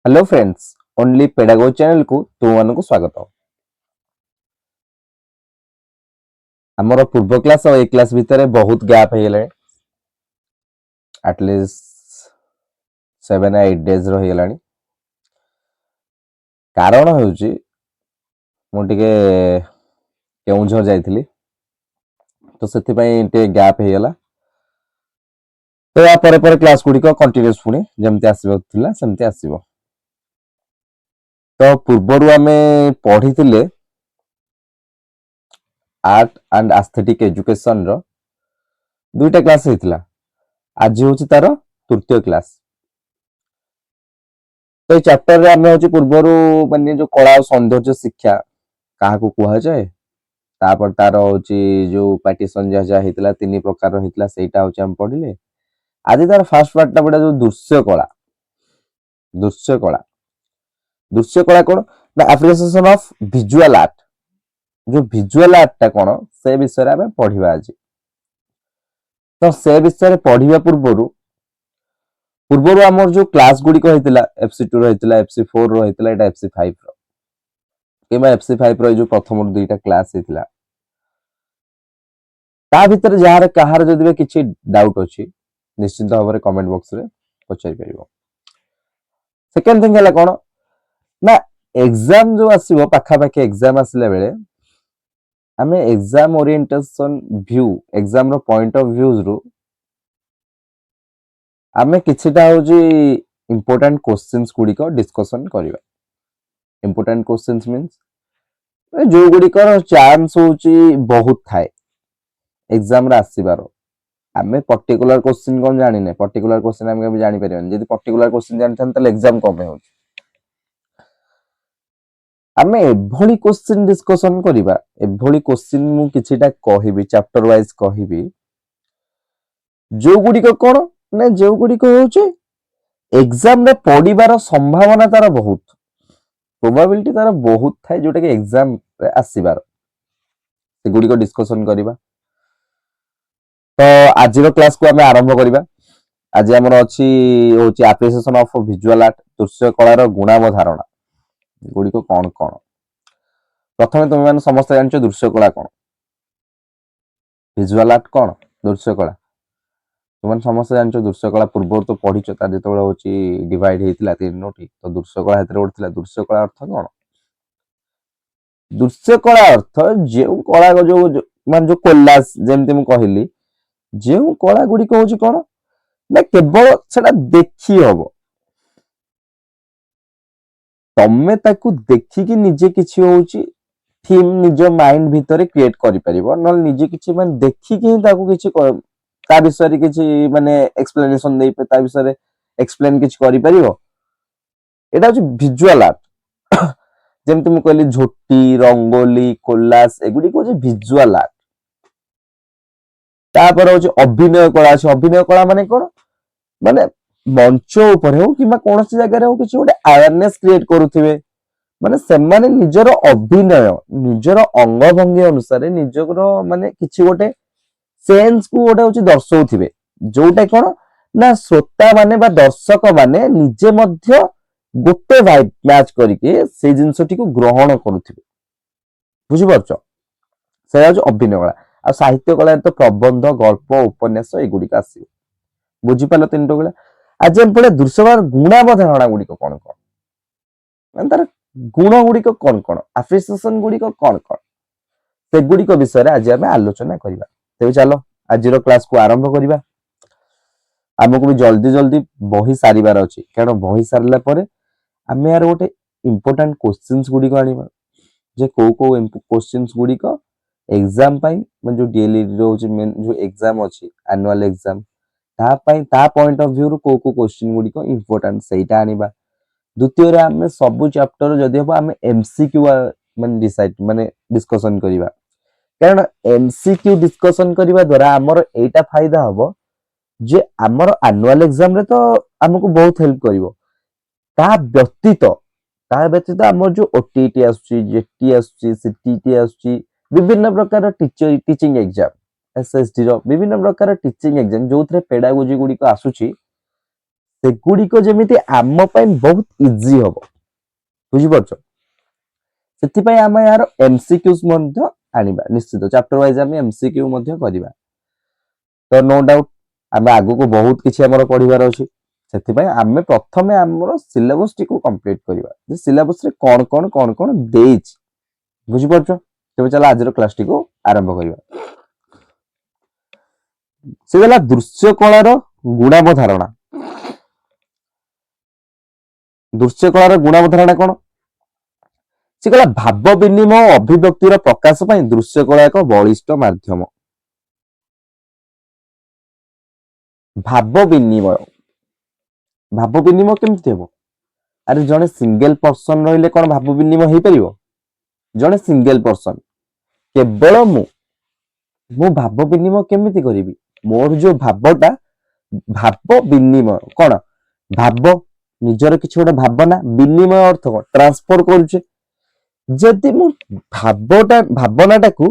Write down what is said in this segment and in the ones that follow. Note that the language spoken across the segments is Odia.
हेलो फ्रेंड्स ओनली पेडागो चैनल को तुम मानक स्वागत। आमर पूर्व क्लास और ए क्लास भितर बहुत गैप हो गले एटलिस्ट 7 8 डेज रही कारण होउची मु टिके केउझर जाइथिली तो सेति पई टे गैप हो गला। तो या पर क्लास गुडी को कंटीन्यूअस पुणी जेमति आसीबो थिला सेमति आसीबो। तो पूर्वरु आमे पढिथिले आर्ट एंड एस्थेटिक एजुकेशन रो दुईटा क्लास हेतिला। आज होची तारो तृतीय क्लास। तो ये चैप्टर रे आमे होची पूर्वरु माने जो कला और सौंदर्य शिक्षा काहा को कुहा जाए तापर तार होची जो पार्टीशन जा जा हेतिला तीन प्रकार रो हेतिला सेटा होची हम पढिले। आज तार फर्स्ट पार्ट टा बडा जो दृश्य कला कोन the appreciation of visual art. जो विजुअल आर्ट टा कोन से विषय रे आमे पढिबा आज। तो से विषय रे पढिबा पूर्वरु हमर जो क्लास गुडी को हेतिला FC2 रो हेतिला FC4 रो हेतिला एटा FC5 रो केबा FC5 रो जो प्रथम दुईटा क्लास हेतिला ता भीतर जहार कहार जदि किछि डाउट अछि निश्चित भाव में कमेंट बॉक्स रे पचारि परिबो। सेकंड थिंग हला कोन ना एग्जाम जो आसीबो पाखा पाखे एग्जाम आसिला बेले आमे एग्जाम ओरिएंटेशन व्यू एग्जाम रो पॉइंट ऑफ व्यूज रो आमे किछिटा होजी इंपोर्टेंट क्वेश्चंस गुडी को डिस्कशन करिवा। इंपोर्टेंट क्वेश्चंस मींस जो गुडी को चांस होची बहुत थाए एग्जाम रे आसीबारो। आमे पर्टिकुलर क्वेश्चन कोन जानि नै पर्टिकुलर क्वेश्चन आमे कभी जानि परिबन जदि पर्टिकुलर क्वेश्चन जानथन त एग्जाम कमे हो। आमे एभली क्वेश्चन डिस्कशन करिवा एभली क्वेश्चन मु किछिटा कहिबी चैप्टर वाइज कहिबी जो गुडी को कोन ना जो गुडी को होचे एग्जाम रे पढिबार संभावना तार बहुत प्रोबेबिलिटी तार बहुत थाए जोटा कि एग्जाम रे आसीबार से गुडी को डिस्कशन करिवा। तो आज रो क्लास को आमे आरंभ करिवा। आज हमर अछि होची एप्रिसिएशन ऑफ विजुअल आर्ट दृश्य कला रो गुणावधारणा गुडी को कोन कोन। प्रथमे तुम माने समस्त जानछो दृश्य कला कोन विजुअल आर्ट कोन दृश्य कला तुम माने समस्त जानछो दृश्य कला पूर्व तो पढिचो ता जेतबेला होची डिवाइड हेतिला तीनोटी तो दृश्य कला हेतरे उठथिला दृश्य कला अर्थ कोन दृश्य कला अर्थ जे कला जो मान जो कोलास जेमति मु कहिली जे कला गुडी को होची कोन ना केवल सेटा देखि हबो तमे ताकू देखि कि निजे किछि होची थीम निज माइंड भितरे क्रिएट करि परिबो न निजे किछि मान देखि कि ताकू किछि ता विषय रे किछि माने एक्सप्लेनेशन दे ता विषय रे एक्सप्लेन किछि करि परिबो एटा होची विजुअल आर्ट। जेमति मु कहली झोटी रंगोली कोलास एगुडी को जे विजुअल आर्ट। तापर होची अभिनय कला माने कोन माने मंच ऊपर हो कि कौन सी जगह हो किसी गोटे अवेयरनेस क्रिएट करुथिबे माने सेमाने निजर अभिनय निजर अंग भंगी अनुसार निजर माने किछि गोटे सेंस को गोटे होची दर्शौथिबे जोटा कोन ना श्रोता माने बा दर्शक माने निजे मध्य गोटे वाइब मैच करके से जिंसटी को ग्रहण करुथिबे बुझि परछो से होची अभिनय कला। आ साहित्य कला तो प्रबंध गल्प उपन्यास एगुडी का आसी बुझि पालो तीन टोकला। आज हम पढ़े दृश्यमान गुणावधारणा गुडी को कोन कोन मान तार गुण गुडी को कोन कोन एप्रिसिएशन गुडी को कोन कोन से गुडी को विषय रे आज हम आलोचना करिबा। तेबे चलो आज रो क्लास को आरंभ करिबा। हमको भी जल्दी जल्दी बही सारिबार अछि कारण बही सारला परे हम यार गोटे इंपोर्टेंट क्वेश्चंस गुडी को आनिबा जे को क्वेश्चंस गुडी को एग्जाम पाई मन जो डेली रो मेन जो एग्जाम अछि एनुअल एग्जाम ता पॉइंट ऑफ व्यू को क्वेश्चन गुडी को इंपोर्टेंट सेटा आनिबा। द्वितीय रे हम सब चैप्टर जदि हम हम एमसीक्यू माने डिसाइड माने डिस्कशन करिबा कारण एमसीक्यू डिस्कशन करिबा द्वारा हमर एटा फायदा हबो जे हमर एनुअल एग्जाम रे तो हमको बहुत हेल्प करिवो ता व्यतीत हमर जो ओटीटी आसुची जेटी आसुची सीटीटी आसुची विभिन्न प्रकार टीचिंग एग्जाम एसएसडी रो विभिन्न प्रकार टीचिंग एग्जाम जो थरे पेडागोजी गुडी को आसुची ସେଗୁଡିକ ଯେମିତି ଆମ ପାଇଁ ବହୁତ ଇଜି ହବ, ବୁଝିପାରୁଛ? ସେଥିପାଇଁ ଆମେ ଏହାର ଏମସିକ୍ୟୁଜ ମଧ୍ୟ ଆଣିବା ନିଶ୍ଚିତ, ଚାପ୍ଟର ୱାଇଜ ଆମେ ଏମସିକ୍ୟୁ ମଧ୍ୟ କରିବା। ତ ନୋ ଡାଉଟ ଆମେ ଆଗକୁ ବହୁତ କିଛି ଆମର ପଢିବାର ଅଛି, ସେଥିପାଇଁ ଆମେ ପ୍ରଥମେ ଆମର ସିଲାବସ ଟିକୁ କମ୍ପ୍ଲିଟ କରିବା, ଯେ ସିଲାବସ ରେ କଣ ଦେଇଛି, ବୁଝିପାରୁଛ? ତେବେ ଚାଲ ଆଜିର କ୍ଲାସ ଟିକୁ ଆରମ୍ଭ କରିବା। ସେ ହେଲା ଦୃଶ୍ୟ କଳାର ଗୁଣାବ ଧାରଣା। ଦୃଶ୍ୟ କଳାର ଗୁଣାବ ଧାରଣା କଣ? ସେ କହିଲା ଭାବ ବିନିମୟ ଅଭିବ୍ୟକ୍ତିର ପ୍ରକାଶ ପାଇଁ ଦୃଶ୍ୟ କଳା ଏକ ବଳିଷ୍ଠ ମାଧ୍ୟମ। ଭାବ ବିନିମୟ, ଭାବ ବିନିମୟ କେମିତି ହେବ? ଆରେ ଜଣେ ସିଙ୍ଗଲ ପର୍ସନ ରହିଲେ କଣ ଭାବ ବିନିମୟ ହେଇପାରିବ? ଜଣେ ସିଙ୍ଗଲ ପର୍ସନ କେବଳ ମୁଁ ଭାବ ବିନିମୟ କେମିତି କରିବି? ମୋର ଯୋଉ ଭାବଟା, ଭାବ ବିନିମୟ କଣ? ଭାବ ନିଜର କିଛି ଗୋଟେ ଭାବନା, ବିନିମୟ ଅର୍ଥ କଣ? ଟ୍ରାନ୍ସଫର କରୁଛେ। ଯଦି ମୁଁ ଭାବନାଟାକୁ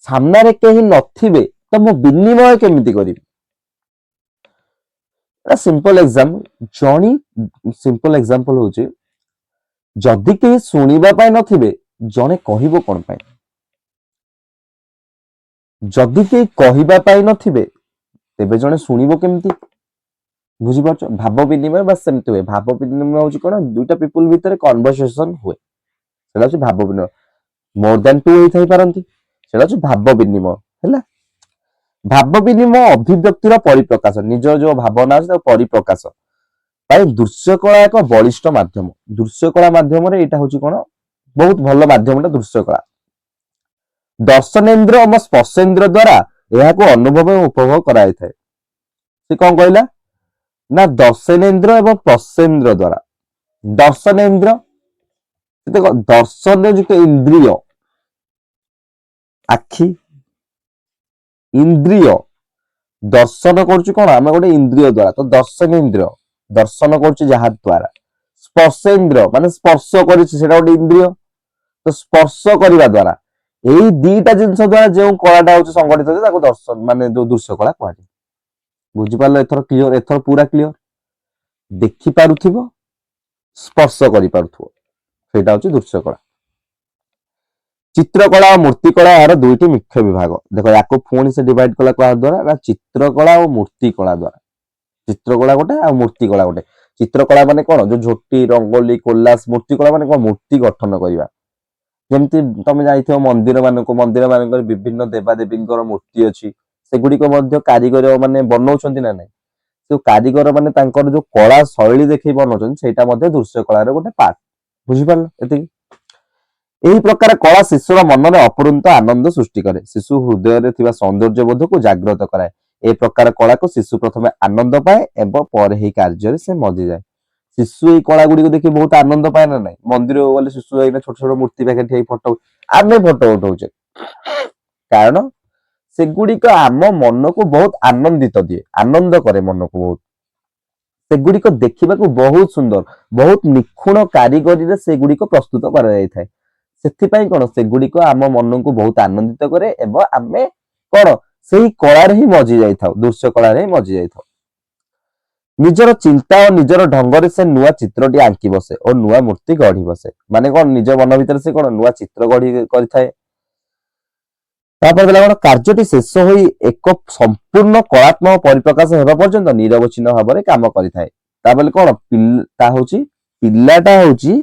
ସାମ୍ନାରେ କେହି ନଥିବେ ତ ମୁଁ ବିନିମୟ କେମିତି କରିବି? ସିମ୍ପଲ ଏକ୍ସାମ୍ପଲ ହଉଛି, ଯଦି କେହି ଶୁଣିବା ପାଇଁ ନଥିବେ ଜଣେ କହିବ କଣ ପାଇଁ? ଯଦି କେହି କହିବା ପାଇଁ ନଥିବେ ତେବେ ଜଣେ ଶୁଣିବ କେମିତି? ବୁଝିପାରୁଛ? ଭାବ ବିନିମୟ ବା ସେମିତି ହୁଏ। ଭାବ ବିନିମୟ ହଉଛି କଣ? ଦୁଇଟା ପିପୁଲ ଭିତରେ କନଭରସେସନ ହୁଏ, ସେଟା ହଉଛି ଭାବ ବିନିମୟ। ମୋର ଦ୍ୟାନ ଟୁ ହେଇଥାଇ ପାରନ୍ତି, ସେଟା ହଉଛି ଭାବ ବିନିମୟ। ହେଲା, ଭାବ ବିନିମୟ ଅଭିବ୍ୟକ୍ତିର ପରିପ୍ରକାଶ, ନିଜର ଯୋଉ ଭାବନା ଅଛି ତାକୁ ପରିପ୍ରକାଶ ପାଇଁ ଦୃଶ୍ୟ କଳା ଏକ ବଳିଷ୍ଠ ମାଧ୍ୟମ। ଦୃଶ୍ୟ କଳା ମାଧ୍ୟମରେ ଏଇଟା ହଉଛି କଣ? ବହୁତ ଭଲ ମାଧ୍ୟମଟା ଦୃଶ୍ୟ କଳା। ଦର୍ଶନେନ୍ଦ୍ର ଓ ସ୍ପର୍ଶେନ୍ଦ୍ର ଦ୍ଵାରା ଏହାକୁ ଅନୁଭବ ଓ ଉପଭୋଗ କରାଯାଇଥାଏ। ସେ କଣ କହିଲା ନା ଦର୍ଶନେନ୍ଦ୍ର ଏବଂ ସ୍ପର୍ଶେନ୍ଦ୍ର ଦ୍ଵାରା। ଦର୍ଶନେନ୍ଦ୍ର, ଦେଖ ଦର୍ଶନ ଯୁକ୍ତ ଇନ୍ଦ୍ରିୟ, ଆଖି ଇନ୍ଦ୍ରିୟ, ଦର୍ଶନ କରୁଛୁ କଣ? ଆମେ ଗୋଟେ ଇନ୍ଦ୍ରିୟ ଦ୍ଵାରା, ତ ଦର୍ଶନେନ୍ଦ୍ରିୟ ଦର୍ଶନ କରୁଛି ଯାହା ଦ୍ଵାରା। ସ୍ପର୍ଶେନ୍ଦ୍ର ମାନେ ସ୍ପର୍ଶ କରିଛି, ସେଟା ଗୋଟେ ଇନ୍ଦ୍ରିୟ। ତ ସ୍ପର୍ଶ କରିବା ଦ୍ଵାରା, ଏଇ ଦିଟା ଜିନିଷ ଦ୍ଵାରା ଯେଉଁ କଳାଟା ହଉଛି ସଂଗଠିତ ହଉଛି ତାକୁ ଦର୍ଶନ ମାନେ ଯୋଉ ଦୃଶ୍ୟ କଳା କୁହାଯାଏ। ବୁଝିପାରିଲ? ଏଥର କ୍ଲିୟର, ଏଥର ପୁରା କ୍ଲିୟର। ଦେଖିପାରୁଥିବ, ସ୍ପର୍ଶ କରିପାରୁଥିବ, ସେଇଟା ହଉଛି ଦୃଶ୍ୟ କଳା। ଚିତ୍ରକଳା ଓ ମୂର୍ତ୍ତିକଳା ଏହାର ଦୁଇଟି ମୁଖ୍ୟ ବିଭାଗ। ଦେଖ ୟାକୁ ପୁଣି ସେ ଡିଭାଇଡ କଲା କାହା ଦ୍ଵାରା ନା ଚିତ୍ରକଳା ଓ ମୂର୍ତ୍ତିକଳା ଦ୍ଵାରା। ଚିତ୍ରକଳା ଗୋଟେ ଆଉ ମୂର୍ତ୍ତିକଳା ଗୋଟେ। ଚିତ୍ରକଳା ମାନେ କଣ? ଯୋଉ ଝୋଟି, ରଙ୍ଗୋଲି, କୋଲାସ। ମୂର୍ତ୍ତିକଳା ମାନେ କଣ? ମୂର୍ତ୍ତି ଗଠନ କରିବା। ଯେମିତି ତମେ ଯାଇଥିବ ମନ୍ଦିର ମାନଙ୍କରେ ବିଭିନ୍ନ ଦେବାଦେବୀଙ୍କର ମୂର୍ତ୍ତି ଅଛି, ସେଗୁଡିକ ମଧ୍ୟ କାରିଗର ମାନେ ବନଉଛନ୍ତି ନା ନାଇଁ? ଯୋଉ କାରିଗର ମାନେ ତାଙ୍କର ଯୋଉ କଳା ଶୈଳୀ ଦେଖେଇ ବନଉଛନ୍ତି, ସେଇଟା ମଧ୍ୟ ଦୃଶ୍ୟ କଳାର ଗୋଟେ ପାର୍ଟ। ବୁଝିପାରିଲ? ଏତିକି। ଏହି ପ୍ରକାର କଳା ଶିଶୁର ମନରେ ଅପୂରନ୍ତ ଆନନ୍ଦ ସୃଷ୍ଟି କରେ, ଶିଶୁ ହୃଦୟରେ ଥିବା ସୌନ୍ଦର୍ଯ୍ୟ ବୋଧକୁ ଜାଗ୍ରତ କରାଏ। ଏ ପ୍ରକାର କଳାକୁ ଶିଶୁ ପ୍ରଥମେ ଆନନ୍ଦ ପାଏ ଏବଂ ପରେ ଏହି କାର୍ଯ୍ୟରେ ସେ ମଜିଯାଏ। ଶିଶୁ ଏଇ କଳା ଗୁଡିକୁ ଦେଖି ବହୁତ ଆନନ୍ଦ ପାଏ ନା ନାହିଁ? ମନ୍ଦିରକୁ ଗଲେ ଶିଶୁ ଏଇନା ଛୋଟ ଛୋଟ ମୂର୍ତ୍ତି ପାଖରେ ଠିଆ ଫଟୋ, ଆମେ ଫଟୋ ଉଠଉଛେ କାରଣ ସେଗୁଡିକ ଆମ ମନକୁ ବହୁତ ଆନନ୍ଦିତ ଦିଏ, ଆନନ୍ଦ କରେ ମନକୁ ବହୁତ। ସେଗୁଡିକ ଦେଖିବାକୁ ବହୁତ ସୁନ୍ଦର, ବହୁତ ନିଖୁଣ କାରିଗରୀରେ ସେଗୁଡିକ ପ୍ରସ୍ତୁତ କରାଯାଇଥାଏ। ସେଥିପାଇଁ କଣ? ସେଗୁଡିକ ଆମ ମନକୁ ବହୁତ ଆନନ୍ଦିତ କରେ ଏବଂ ଆମେ କଣ? ସେଇ କଳାରେ ହିଁ ମଜି ଯାଇଥାଉ, ଦୃଶ୍ୟ କଳାରେ ହିଁ ମଜି ଯାଇଥାଉ। ନିଜର ଚିନ୍ତା ଓ ନିଜର ଢଙ୍ଗରେ ସେ ନୂଆ ଚିତ୍ରଟି ଆଙ୍କି ବସେ ଓ ନୂଆ ମୂର୍ତ୍ତି ଗଢି ବସେ। ମାନେ କଣ? ନିଜ ମନ ଭିତରେ ସେ କଣ? ନୂଆ ଚିତ୍ର ଗଢି କରିଥାଏ। ତାପରେ ଦେଲା କଣ? କାର୍ଯ୍ୟଟି ଶେଷ ହୋଇ ଏକ ସମ୍ପୂର୍ଣ୍ଣ କଳାତ୍ମକ ପରିପ୍ରକାଶ ହେବା ପର୍ଯ୍ୟନ୍ତ ନିରବଚ୍ଛିନ୍ନ ଭାବରେ କାମ କରିଥାଏ। ତାପରେ କଣ? ତା ହଉଛି ପିଲାଟା ହଉଛି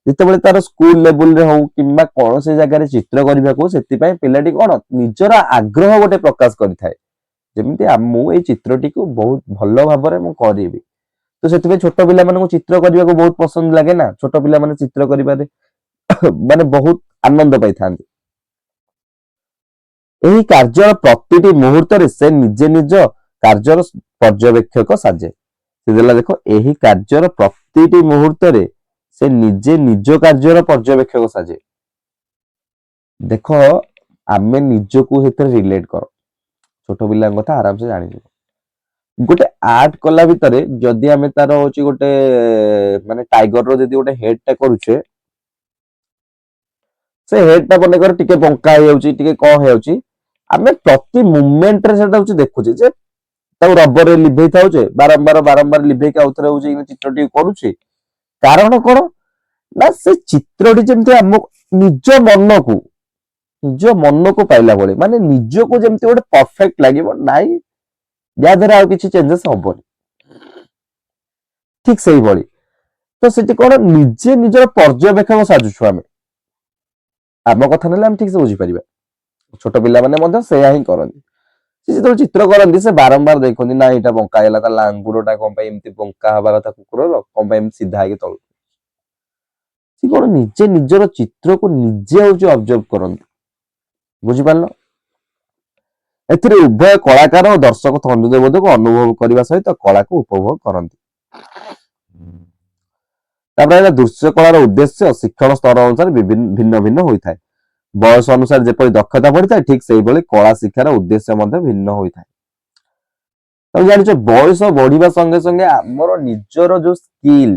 ଯେତେବେଳେ ତାର ସ୍କୁଲ ଲେବୁଲରେ ହଉ କିମ୍ବା କୌଣସି ଜାଗାରେ ଚିତ୍ର କରିବାକୁ, ସେଥିପାଇଁ ପିଲାଟି କଣ? ନିଜର ଆଗ୍ରହ ଗୋଟେ ପ୍ରକାଶ କରିଥାଏ, ଯେମିତି ମୁଁ ଏଇ ଚିତ୍ରଟିକୁ ବହୁତ ଭଲ ଭାବରେ ମୁଁ କରିବି। ତ ସେଥିପାଇଁ ଛୋଟ ପିଲାମାନଙ୍କୁ ଚିତ୍ର କରିବାକୁ ବହୁତ ପସନ୍ଦ ଲାଗେ ନା? ଛୋଟ ପିଲାମାନେ ଚିତ୍ର କରିବାରେ ମାନେ ବହୁତ ଆନନ୍ଦ ପାଇଥାନ୍ତି। ଏହି କାର୍ଯ୍ୟର ପ୍ରତିଟି ମୁହୂର୍ତ୍ତରେ ସେ ନିଜେ ନିଜ କାର୍ଯ୍ୟର ପର୍ଯ୍ୟବେକ୍ଷକ ସାଜେ। ସେ ଦେଲା ଦେଖ, ଏହି କାର୍ଯ୍ୟର ପ୍ରତିଟି ମୁହୂର୍ତ୍ତରେ ସେ ନିଜେ ନିଜ କାର୍ଯ୍ୟର ପର୍ଯ୍ୟବେକ୍ଷକ ସାଜେ। ଦେଖ, ଆମେ ନିଜକୁ ସେଥିରେ ରିଲେଟ କର, ଛୋଟ ପିଲାଙ୍କ କଥା ଆରାମସେ ଜାଣିଯିବ। ଗୋଟେ ଆର୍ଟ କଲା ଭିତରେ ଯଦି ଆମେ ତାର ହଉଛି ଗୋଟେ ମାନେ ଟାଇଗରର ଯଦି ଗୋଟେ ହେଡ ଟା କରୁଛେ, ସେ ହେଡ ଟା ମନେକର ଟିକେ ବଙ୍କା ହେଇଯାଉଛି, ଟିକେ କଣ ହେଇଯାଉଛି, ଆମେ ପ୍ରତି ମୁଭମେଣ୍ଟରେ ସେଟା ହଉଛି ଦେଖୁଛେ ଯେ ତାକୁ ରବରରେ ଲିଭେଇ ଥାଉଛେ ବାରମ୍ବାର ବାରମ୍ବାର ଲିଭେଇକି ଆଉଥରେ ହଉଛି ଚିତ୍ରଟି କରୁଛେ କାରଣ କଣ ନା ସେ ଚିତ୍ରଟି ଯେମିତି ଆମ ନିଜ ମନକୁ ପାଇଲା ଭଳି ମାନେ ନିଜକୁ ଯେମିତି ଗୋଟେ ପରଫେକ୍ଟ ଲାଗିବ ନାଇଁ ଯାହା ଦ୍ୱାରା ଆଉ କିଛି ଚେଞ୍ଜେସ୍ ହବନି ଠିକ ସେଇଭଳି ତ ସେଠି କଣ ନିଜେ ନିଜର ପର୍ଯ୍ୟବେକ୍ଷଣ ସାଜୁଛୁ ଆମେ ଆମ କଥା ନେଲେ ଆମେ ଠିକ ସେ ବୁଝିପାରିବା ଛୋଟ ପିଲାମାନେ ମଧ୍ୟ ସେଇଆ ହିଁ କରନ୍ତି ସେ ଯେତେବେଳେ ଚିତ୍ର କରନ୍ତି ସେ ବାରମ୍ବାର ଦେଖନ୍ତି ନା ଏଇଟା ବଙ୍କା ହେଲା ତା ଲାଙ୍ଗୁଡଟା କଣ ପାଇଁ ଏମିତି ବଙ୍କା ହବା କଥା କୁକୁରର କଣ ପାଇଁ ଏମିତି ସିଧା ହେଇକି ତଳୁ ସେ କଣ ନିଜେ ନିଜର ଚିତ୍ରକୁ ନିଜେ ହଉଛି ଅବଜର୍ଭ କରନ୍ତି ବୁଝିପାରିଲ ଏଥିରେ ଉଭୟ କଳାକାର ଓ ଦର୍ଶକ ତନ୍ଦୁଦେବତାକୁ ଅନୁଭବ କରିବା ସହିତ କଳାକୁ ଉପଭୋଗ କରନ୍ତି ତାପରେ ହେଲା ଦୃଶ୍ୟ କଳାର ଉଦ୍ଦେଶ୍ୟ ଶିକ୍ଷଣ ସ୍ତର ଅନୁସାରେ ଭିନ୍ନ ଭିନ୍ନ ହୋଇଥାଏ ବୟସ ଅନୁସାରେ ଯେପରି ଦକ୍ଷତା ବଢିଥାଏ ଠିକ ସେଇଭଳି କଳା ଶିକ୍ଷାର ଉଦ୍ଦେଶ୍ୟ ମଧ୍ୟ ଭିନ୍ନ ହୋଇଥାଏ ତମେ ଜାଣିଛ ବୟସ ବଢିବା ସଙ୍ଗେ ସଙ୍ଗେ ଆମର ନିଜର ଯୋଉ ସ୍କିଲ୍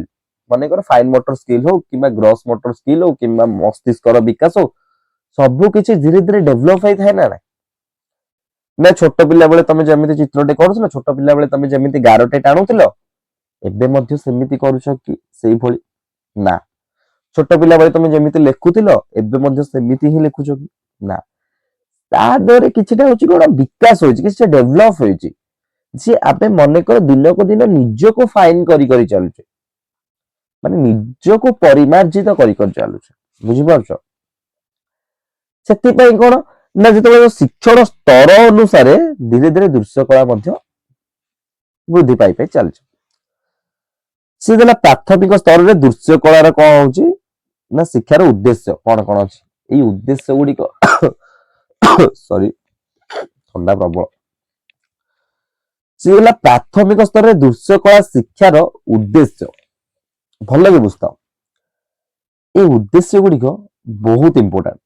ମନେକର ଫାଇନ ମୋଟର ସ୍କିଲ୍ ହଉ କିମ୍ବା ଗ୍ରସ୍ ମୋଟର ସ୍କିଲ୍ ହଉ କିମ୍ବା ମସ୍ତିଷ୍କର ବିକାଶ ହଉ ସବୁ କିଛି ଧୀରେ ଧୀରେ ଡେଭଲପ ହେଇଥାଏ ନା ନା ଛୋଟ ପିଲା ବେଳେ ତମେ ଯେମିତି ଚିତ୍ରଟେ କରୁଥିଲ ଛୋଟ ପିଲା ବେଳେ ତମେ ଯେମିତି ଗାରଟେ ଟାଣୁଥିଲ ଏବେ ମଧ୍ୟ ସେମିତି କରୁଛ କି ସେଇଭଳି ନା ଛୋଟ ପିଲା ବେଳେ ତମେ ଯେମିତି ଲେଖୁଥିଲ ଏବେ ମଧ୍ୟ ସେମିତି ହିଁ ଲେଖୁଛ କି ନା ତା ଦେହରେ କିଛିଟା ହଉଛି କଣ ବିକାଶ ହୋଇଛି କିଛିଟା ଡେଭଲପ ହୋଇଛି ଯେ ଆମେ ମନେକର ଦିନକୁ ଦିନ ନିଜକୁ ଫାଇନ କରି କରି ଚାଲୁଛେ ମାନେ ନିଜକୁ ପରିମାର୍ଜିତ କରି କରି ଚାଲୁଛେ ବୁଝିପାରୁଛ ସେଥିପାଇଁ କଣ ନା ଯେତେବେଳେ ଶିକ୍ଷଣ ସ୍ତର ଅନୁସାରେ ଧୀରେ ଧୀରେ ଦୃଶ୍ୟ କଳା ମଧ୍ୟ ବୃଦ୍ଧି ପାଇ ପାଇ ଚାଲିଛି ସେ ଦେଲା ପ୍ରାଥମିକ ସ୍ତରରେ ଦୃଶ୍ୟ କଳାର କଣ ହଉଛି ନା ଶିକ୍ଷାର ଉଦ୍ଦେଶ୍ୟ କଣ କଣ ଅଛି ଏଇ ଉଦ୍ଦେଶ୍ୟ ଗୁଡିକ ସରି ଥଣ୍ଡା ପ୍ରବଳ ସେ ହେଲା ପ୍ରାଥମିକ ସ୍ତରରେ ଦୃଶ୍ୟ କଳା ଶିକ୍ଷାର ଉଦ୍ଦେଶ୍ୟ ଭଲ କି ବୁଝଥାଅ ଏଇ ଉଦ୍ଦେଶ୍ୟ ଗୁଡିକ ବହୁତ ଇମ୍ପୋର୍ଟାଣ୍ଟ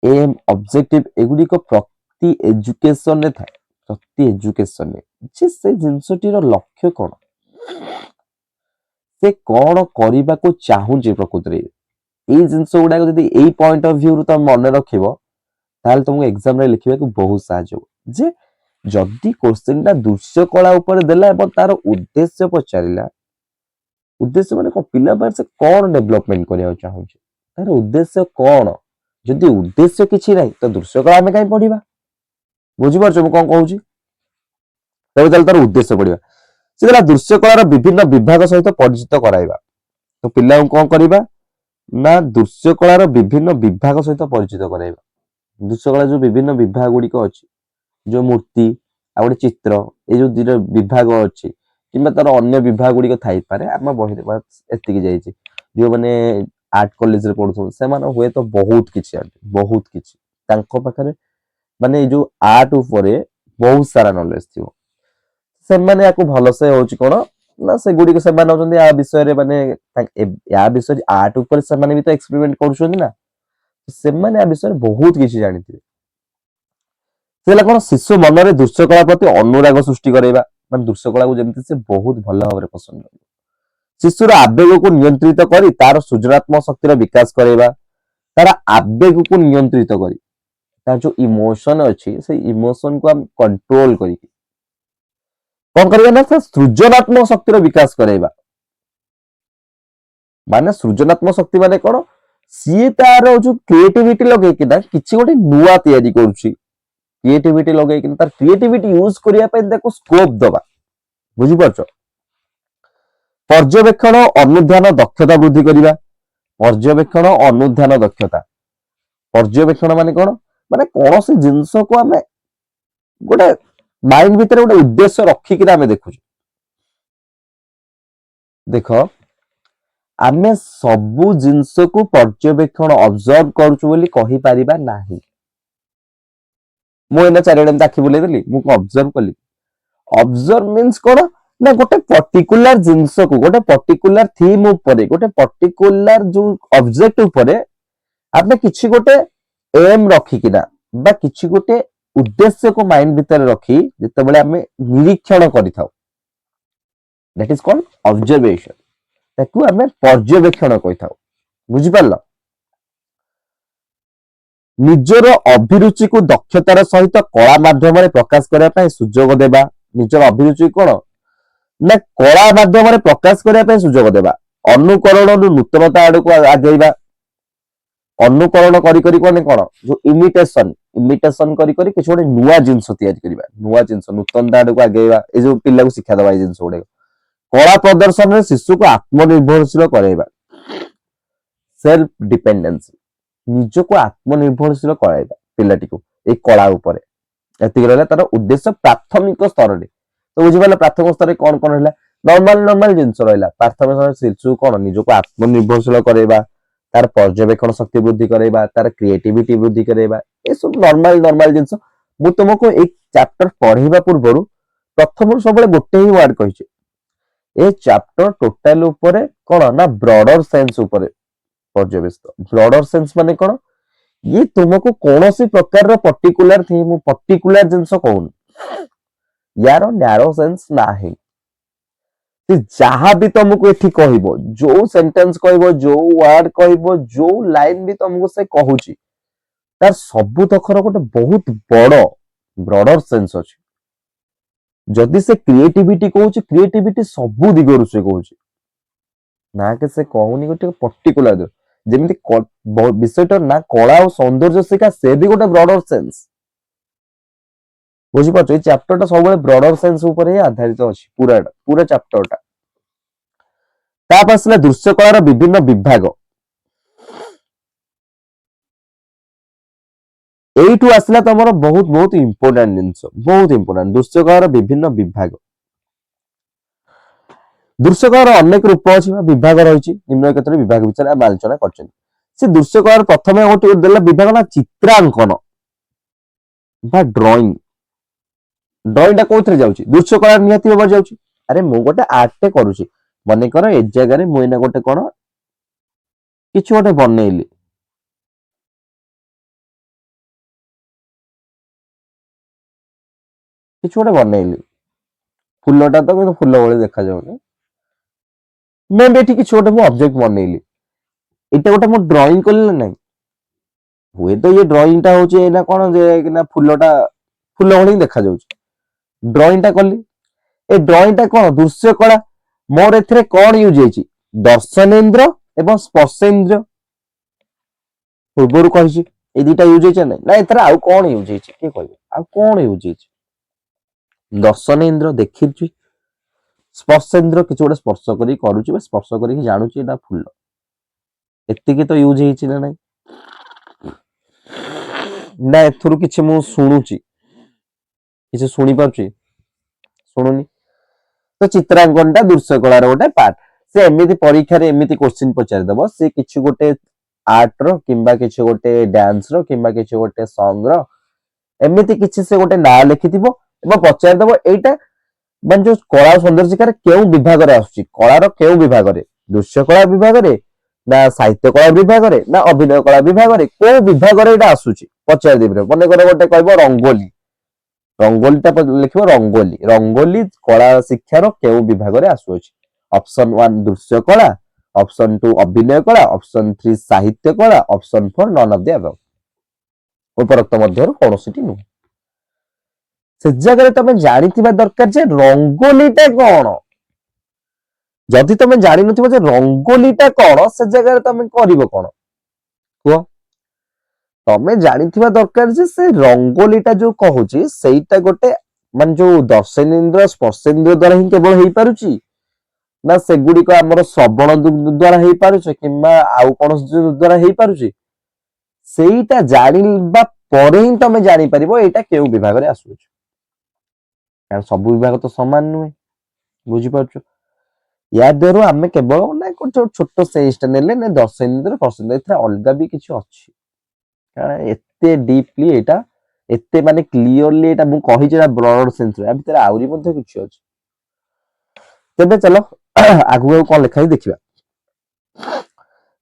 ଏମ୍ ଅବଜେକ୍ଟିଭ ଏଗୁଡିକ ପ୍ରତି ଏଜୁକେସନରେ ଥାଏ ପ୍ରତି ଏଜୁକେସନରେ ଯେ ସେ ଜିନିଷଟିର ଲକ୍ଷ୍ୟ କଣ ସେ କଣ କରିବାକୁ ଚାହୁଁଛି ପ୍ରକୃତିରେ ଏଇ ଜିନିଷ ଗୁଡାକ ଯଦି ଏଇ ପଏଣ୍ଟ ଅଫ ଭ୍ୟୁରୁ ତମେ ମନେ ରଖିବ ତାହେଲେ ତମକୁ ଏକ୍ସାମରେ ଲେଖିବାକୁ ବହୁତ ସାହାଯ୍ୟ ହବ ଯେ ଯଦି କୋଶ୍ଚିନ୍ଟା ଦୃଶ୍ୟ କଳା ଉପରେ ଦେଲା ଏବଂ ତାର ଉଦ୍ଦେଶ୍ୟ ପଚାରିଲା ଉଦ୍ଦେଶ୍ୟ ମାନେ କଣ ପିଲା ପାଇଁ ସେ କଣ ଡେଭଲପମେଣ୍ଟ କରିବାକୁ ଚାହୁଁଛି ତାର ଉଦ୍ଦେଶ୍ୟ କଣ ଯଦି ଉଦ୍ଦେଶ୍ୟ କିଛି ନାହିଁ ତ ଦୃଶ୍ୟ କଳା ଆମେ କାହିଁ ପଢିବା ବୁଝିପାରୁଛ ମୁଁ କଣ କହୁଛି ତେବେ ତାହେଲେ ତାର ଉଦ୍ଦେଶ୍ୟ ପଢିବା ସେ ହେଲା ଦୃଶ୍ୟ କଳାର ବିଭିନ୍ନ ବିଭାଗ ସହିତ ପରିଚିତ କରାଇବା ତ ପିଲାଙ୍କୁ କଣ କରିବା ନା ଦୃଶ୍ୟ କଳାର ବିଭିନ୍ନ ବିଭାଗ ସହିତ ପରିଚିତ କରାଇବା ଦୃଶ୍ୟ କଳା ଯୋଉ ବିଭିନ୍ନ ବିଭାଗ ଗୁଡିକ ଅଛି ଯୋଉ ମୂର୍ତ୍ତି ଆଉ ଗୋଟେ ଚିତ୍ର ଏଇ ଯୋଉ ଦିଟା ବିଭାଗ ଅଛି କିମ୍ବା ତାର ଅନ୍ୟ ବିଭାଗ ଗୁଡିକ ଥାଇପାରେ ଆମ ବହିରେ ଏତିକି ଯାଇଛି ଯୋଉମାନେ ଆର୍ଟ କଲେଜରେ ପଢୁଛନ୍ତି ସେମାନେ ହୁଏତ ବହୁତ କିଛି ତାଙ୍କ ପାଖରେ ମାନେ ଏଇ ଯୋଉ ଆର୍ଟ ଉପରେ ବହୁତ ସାରା ନଲେଜ ଥିବ ସେମାନେ ୟାକୁ ଭଲସେ ହଉଛି କଣ ନା ସେଗୁଡିକ ସେମାନେ ହଉଛନ୍ତି ୟା ବିଷୟରେ ମାନେ ୟା ବିଷୟରେ ଆର୍ଟ ଉପରେ ସେମାନେ ବି ତ ଏକ୍ସପେରିମେଣ୍ଟ କରୁଛନ୍ତି ନା ସେମାନେ ୟା ବିଷୟରେ ବହୁତ କିଛି ଜାଣିଥିବେ ସେ ହେଲା କଣ ଶିଶୁ ମନରେ ଦୃଶ୍ୟକଳା ପ୍ରତି ଅନୁରାଗ ସୃଷ୍ଟି କରାଇବା ମାନେ ଦୃଶ୍ୟକଳାକୁ ଯେମିତି ସେ ବହୁତ ଭଲ ଭାବରେ ପସନ୍ଦ କରିବ ଶିଶୁର ଆବେଗକୁ ନିୟନ୍ତ୍ରିତ କରି ତାର ସୃଜନାତ୍ମକ ଶକ୍ତିର ବିକାଶ କରାଇବା ତାର ଆବେଗକୁ ନିୟନ୍ତ୍ରିତ କରି ତାର ଯୋଉ ଇମୋସନ ଅଛି ସେଇ ଇମୋସନକୁ ଆମେ କଣ୍ଟ୍ରୋଲ କରିକି କଣ କରିବା ନା ସେ ସୃଜନାତ୍ମକ ଶକ୍ତିର ବିକାଶ କରାଇବା ମାନେ ସୃଜନାତ୍ମକ ଶକ୍ତି ମାନେ କଣ ସିଏ ତାର ଯୋଉ କ୍ରିଏଟିଭିଟି ଲଗେଇକିନା କିଛି ଗୋଟେ ନୂଆ ତିଆରି କରୁଛି କ୍ରିଏଟିଭିଟି ଲଗେଇକିନା ତାର କ୍ରିଏଟିଭିଟି ୟୁଜ କରିବା ପାଇଁ ତାକୁ ସ୍କୋପ ଦବା ବୁଝିପାରୁଛ ପର୍ଯ୍ୟବେକ୍ଷଣ ଅନୁଧ୍ୟାନ ଦକ୍ଷତା ବୃଦ୍ଧି କରିବା ପର୍ଯ୍ୟବେକ୍ଷଣ ଅନୁଧ୍ୟାନ ଦକ୍ଷତା ପର୍ଯ୍ୟବେକ୍ଷଣ ମାନେ କଣ ମାନେ କୌଣସି ଜିନିଷକୁ ଆମେ ଗୋଟେ ମାଇଣ୍ଡ ଭିତରେ ଗୋଟେ ଉଦ୍ଦେଶ୍ୟ ରଖିକିନା ଆମେ ଦେଖୁଛୁ ଦେଖ ଆମେ ସବୁ ଜିନିଷକୁ ପର୍ଯ୍ୟବେକ୍ଷଣ ଅବଜର୍ଭ କରୁଛୁ ବୋଲି କହିପାରିବା ନାହିଁ ମୁଁ ଏଇନା ଚାରିଆଡେ ଏମିତି ଆଖି ବୁଲେଇଦେଲି ମୁଁ ଅବଜର୍ଭ କଲି ଅବଜର୍ଭ ମିନ୍ସ କଣ ନା ଗୋଟେ ପର୍ଟିକୁଲାର ଜିନିଷକୁ ଗୋଟେ ପର୍ଟିକୁଲାର ଥିମ୍ ଉପରେ ଗୋଟେ ପର୍ଟିକୁଲାର ଯୋଉ ଅବଜେକ୍ଟ ଉପରେ ଆମେ କିଛି ଗୋଟେ ଏମ୍ ରଖିକିନା ବା କିଛି ଗୋଟେ ଉଦ୍ଦେଶ୍ୟକୁ ମାଇଣ୍ଡ ଭିତରେ ରଖି ଯେତେବେଳେ ଆମେ ନିରୀକ୍ଷଣ କରିଥାଉ ଦ୍ୟାଟ୍ ଇଜ କଲ୍ଡ ଅବଜରଭେସନ ତାକୁ ଆମେ ପର୍ଯ୍ୟବେକ୍ଷଣ କହିଥାଉ ବୁଝିପାରିଲ ନିଜର ଅଭିରୁଚିକୁ ଦକ୍ଷତାର ସହିତ କଳା ମାଧ୍ୟମରେ ପ୍ରକାଶ କରିବା ପାଇଁ ସୁଯୋଗ ଦେବା। ନିଜର ଅଭିରୁଚି କଣ ନା କଳା ମାଧ୍ୟମରେ ପ୍ରକାଶ କରିବା ପାଇଁ ସୁଯୋଗ ଦେବା। ଅନୁକରଣରୁ ନୂତନତା ଆଡକୁ ଆଗେଇବା। ଅନୁକରଣ କରି କରି କଣ ଯୋଉ ଇମିଟେସନ କରି କରି କିଛି ଗୋଟେ ନୂଆ ଜିନିଷ ତିଆରି କରିବା। ନୂଆ ଜିନିଷ ନୂତନତା ଆଡକୁ ଆଗେଇବା। ଏଇ ଯୋଉ ପିଲାକୁ ଶିକ୍ଷା ଦେବା ଏଇ ଜିନିଷ ଗୁଡିକ। କଳା ପ୍ରଦର୍ଶନରେ ଶିଶୁକୁ ଆତ୍ମନିର୍ଭରଶୀଳ କରାଇବା। ସେଲ୍ଫ ଡିପେଣ୍ଡେନ୍ସି ନିଜକୁ ଆତ୍ମନିର୍ଭରଶୀଳ କରାଇବା ପିଲାଟିକୁ ଏଇ କଳା ଉପରେ। ଏତିକି ରହିଲା ତାର ଉଦ୍ଦେଶ୍ୟ ପ୍ରାଥମିକ ସ୍ତରରେ। ତ ବୁଝିପାରିଲେ ପ୍ରାଥମିକ ସ୍ତରରେ କଣ କଣ ରହିଲା ନର୍ମାଲ ଜିନିଷ ରହିଲା। ପ୍ରାଥମିକ ସ୍ତରରେ ଶିଶୁ କଣ ନିଜକୁ ଆତ୍ମନିର୍ଭରଶୀଳ କରାଇବା, ତାର ପର୍ଯ୍ୟବେକ୍ଷଣ ଶକ୍ତି ବୃଦ୍ଧି କରାଇବା, ତାର କ୍ରିଏଟିଭିଟି ବୃଦ୍ଧି କରାଇବା, ଏସବୁ ନର୍ମାଲ ଜିନିଷ। ମୁଁ ତୁମକୁ ଏଇ ଚାପ୍ଟର ପଢେଇବା ପୂର୍ବରୁ ପ୍ରଥମରୁ ସବୁବେଳେ ଗୋଟେ ହିଁ ୱାର୍ଡ କହିଛି। ଏ ଚାପ୍ଟର ଟୋଟାଲ ଉପରେ କଣ ନା ବ୍ରଡର ସେନ୍ସ ଉପରେ ପର୍ଯ୍ୟବେସିତ। ବ୍ରଡର ସେନ୍ସ ମାନେ କଣ ଇଏ ତୁମକୁ କୌଣସି ପ୍ରକାରର ପର୍ଟିକୁଲାର ଜିନିଷ କହୁନି। ୟାର ନ୍ୟାରୋ ସେନ୍ସ ନାହିଁ। ଯାହା ବି ତମକୁ ଏଠି କହିବ, ଯୋଉ ସେଣ୍ଟେନ୍ସ କହିବ, ଯୋଉ ୱାର୍ଡ କହିବ, ଯୋଉ ଲାଇନ ବି ତମକୁ ସେ କହୁଛି, ତାର ସବୁ ତକର ଗୋଟେ ବହୁତ ବ୍ରଡର ସେନ୍ସ ଅଛି। ଯଦି ସେ କ୍ରିଏଟିଭିଟି କହୁଛି, କ୍ରିଏଟିଭିଟି ସବୁ ଦିଗରୁ ସେ କହୁଛି, ନା କି ସେ କହୁନି ଗୋଟେ ପର୍ଟିକୁଲାର। ଯେମିତି ବିଷୟଟା ନା କଳା ଓ ସୌନ୍ଦର୍ଯ୍ୟ ଶିକ୍ଷା, ସେ ବି ଗୋଟେ ବ୍ରଡର ସେନ୍ସ। ବୁଝିପାରୁଛ ଏଇ ଚାପ୍ଟରଟା ସବୁବେଳେ ବ୍ରଡର ସେନ୍ସ ଉପରେ ହିଁ ଆଧାରିତ ଅଛି। ପୁରା ଚାପ୍ଟରଟା। ତାପରେ ଆସିଲା ଦୃଶ୍ୟ କଳାର ବିଭିନ୍ନ ବିଭାଗ। এইଠୁ ଆସିଲା ତମର ବହୁତ ଇମ୍ପୋର୍ଟାଣ୍ଟ ଜିନିଷ, ବହୁତ ଇମ୍ପୋର୍ଟାଣ୍ଟ। ଦୃଶ୍ୟ କଳାର ବିଭିନ୍ନ ବିଭାଗ। ଦୃଶ୍ୟ କଳାର ଅନେକ ରୂପ ଅଛି ବା ବିଭାଗ ରହିଛି। ନିମ୍ନଲିଖିତ ବିଭାଗ ବିଷୟରେ ଆମେ ଆଲୋଚନା କରିଛନ୍ତି। ସେ ଦୃଶ୍ୟ କଳାର ପ୍ରଥମେ ଗୋଟେ ଦେଲା ବିଭାଗ ନା ଚିତ୍ରାଙ୍କନ ବା ଡ୍ରଇଂ। ଡ୍ରଇଂଟା କୋଉଥିରେ ଯାଉଛି? ଦୃଶ୍ୟ କଳା ନିହାତି ଭାବରେ ଯାଉଛି। ଆରେ ମୁଁ ଗୋଟେ ଆର୍ଟଟେ କରୁଛି, ମନେକର ଏ ଜାଗାରେ ମୁଁ ଏଇନା ଗୋଟେ କଣ କିଛି ଗୋଟେ ବନେଇଲି, ଫୁଲଟା ତ କିନ୍ତୁ ଫୁଲ ଭଳି ଦେଖାଯାଉନି। ମେ ବି ଏଠି କିଛି ଗୋଟେ ମୁଁ ଅବଜେକ୍ଟ ବନେଇଲି, ଏଇଟା ଗୋଟେ ମୁଁ ଡ୍ରଇଂ କଲି ନା ନାଇଁ? ହୁଏତ ଇଏ ଡ୍ରଇଂଟା ହଉଛି ଏଇନା କଣ ଯେ ନା ଫୁଲଟା ଫୁଲ ଭଳି ଦେଖାଯାଉଛି, ଡ୍ରଇଂଟା କଲି। ଏ ଡ୍ରଇଂଟା କଣ ଦୃଶ୍ୟ କଳା। ମୋର ଏଥିରେ କଣ ୟୁଜ ହେଇଛି? ଦର୍ଶନେନ୍ଦ୍ର ଏବଂ ସ୍ପର୍ଶେନ୍ଦ୍ର। ପୂର୍ବରୁ କହିଛି ଏଇ ଦିଟା ୟୁଜ ହେଇଛି ନା ଏଥିରେ ଆଉ କଣ ୟୁଜ ହେଇଛି କିଏ କହିବେ? ଆଉ କଣ ୟୁଜ ହେଇଛି? ଦର୍ଶନେନ୍ଦ୍ର ଦେଖିଛି, ସ୍ପର୍ଶେନ୍ଦ୍ର କିଛି ଗୋଟେ ସ୍ପର୍ଶ କରିକି କରୁଛି ବା ସ୍ପର୍ଶ କରିକି ଜାଣୁଛି ଏଇଟା ଫୁଲ। ଏତିକି ତ ୟୁଜ ହେଇଛି ନା ନାଇଁ? ନା ଏଥିରୁ କିଛି ମୁଁ ଶୁଣୁଛି, କିଛି ଶୁଣିପାରୁଛି? ଶୁଣୁନି। ତ ଚିତ୍ରାଙ୍କନଟା ଦୃଶ୍ୟ କଳାର ଗୋଟେ ପାର୍ଟ। ସେ ଏମିତି ପରୀକ୍ଷାରେ ଏମିତି କୋଶ୍ଚିନ୍ ପଚାରିଦବ, ସେ କିଛି ଗୋଟେ ଆର୍ଟର କିମ୍ବା କିଛି ଗୋଟେ ଡ୍ୟାନ୍ସର କିମ୍ବା କିଛି ଗୋଟେ ସଙ୍ଗର ଏମିତି କିଛି ସେ ଗୋଟେ ନାଁ ଲେଖିଥିବ ଏବଂ ପଚାରିଦବ ଏଇଟା ମାନେ ଯୋଉ କଳା ସୌନ୍ଦର୍ଯ୍ୟ ଶିକ୍ଷାରେ କେଉଁ ବିଭାଗରେ ଆସୁଛି? କଳାର କେଉଁ ବିଭାଗରେ? ଦୃଶ୍ୟ କଳା ବିଭାଗରେ ନା ସାହିତ୍ୟ କଳା ବିଭାଗରେ ନା ଅଭିନୟ କଳା ବିଭାଗରେ? କୋଉ ବିଭାଗରେ ଏଇଟା ଆସୁଛି ପଚାରିଦେବି। ମନେକର ଗୋଟେ କହିବ ରଙ୍ଗୋଲି, ରଙ୍ଗୋଲିଟା ଲେଖିବ ରଙ୍ଗୋଲି କଳା ଶିକ୍ଷାର କେଉଁ ବିଭାଗରେ ଆସୁଅଛି? ଅପସନ 1 ଦୃଶ୍ୟ କଳା, ଅପସନ 2 ଅଭିନୟ କଳା, ଅପସନ 3 ସାହିତ୍ୟ କଳା, ଅପସନ 4 ନନ୍ ଅଫ ଦି ଅବଭ। ଉପରୋକ୍ତ ମଧ୍ୟରୁ କୌଣସିଟି ନୁହେଁ। ସେ ଜାଗାରେ ତମେ ଜାଣିଥିବା ଦରକାର ଯେ ରଙ୍ଗୋଲିଟା କଣ। ଯଦି ତମେ ଜାଣିନଥିବ ଯେ ରଙ୍ଗୋଲିଟା କଣ, ସେ ଜାଗାରେ ତମେ କରିବ କଣ କୁହ? ତମେ ଜାଣିଥିବା ଦରକାର ଯେ ସେ ରଙ୍ଗୋଲିଟା ଯୋଉ କହୁଛି ସେଇଟା ଗୋଟେ ମାନେ ଯୋଉ ଦର୍ଶନେନ୍ଦ୍ର ସ୍ପର୍ଶେନ୍ଦ୍ର ଦ୍ଵାରା ହିଁ କେବଳ ହେଇପାରୁଛି, ନା ସେଗୁଡିକ ଆମର ଶ୍ରବଣ ଦ୍ଵାରା ହେଇପାରୁଛି କିମ୍ବା ଆଉ କୌଣସି ଦ୍ଵାରା ହେଇପାରୁଛି? ସେଇଟା ଜାଣିବା ପରେ ହିଁ ତମେ ଜାଣିପାରିବ ଏଇଟା କେଉଁ ବିଭାଗରେ ଆସୁଛି। କାରଣ ସବୁ ବିଭାଗ ତ ସମାନ ନୁହେଁ, ବୁଝିପାରୁଛ? ୟା ଦେହରୁ ଆମେ କେବଳ ନା ଗୋଟେ ଛୋଟ ସେନ୍ସଟା ନେଲେ ନା ଦର୍ଶନେନ୍ଦ୍ର ସ୍ପର୍ଶେନ୍ଦ୍ର, ଏଥିରେ ଅଲଗା ବି କିଛି ଅଛି। କାରଣ ଏତେ ଡିପଲି ଏଇଟା ଏତେ ମାନେ କ୍ଲିୟରଲି ଏଇଟା ମୁଁ କହିଛି ନା ବ୍ରଡ ସେନ୍ସରେ, ୟା ଭିତରେ ଆହୁରି ମଧ୍ୟ କିଛି ଅଛି। ତେବେ ଚାଲ ଆଗକୁ କଣ ଲେଖା ହେଇଛି ଦେଖିବା।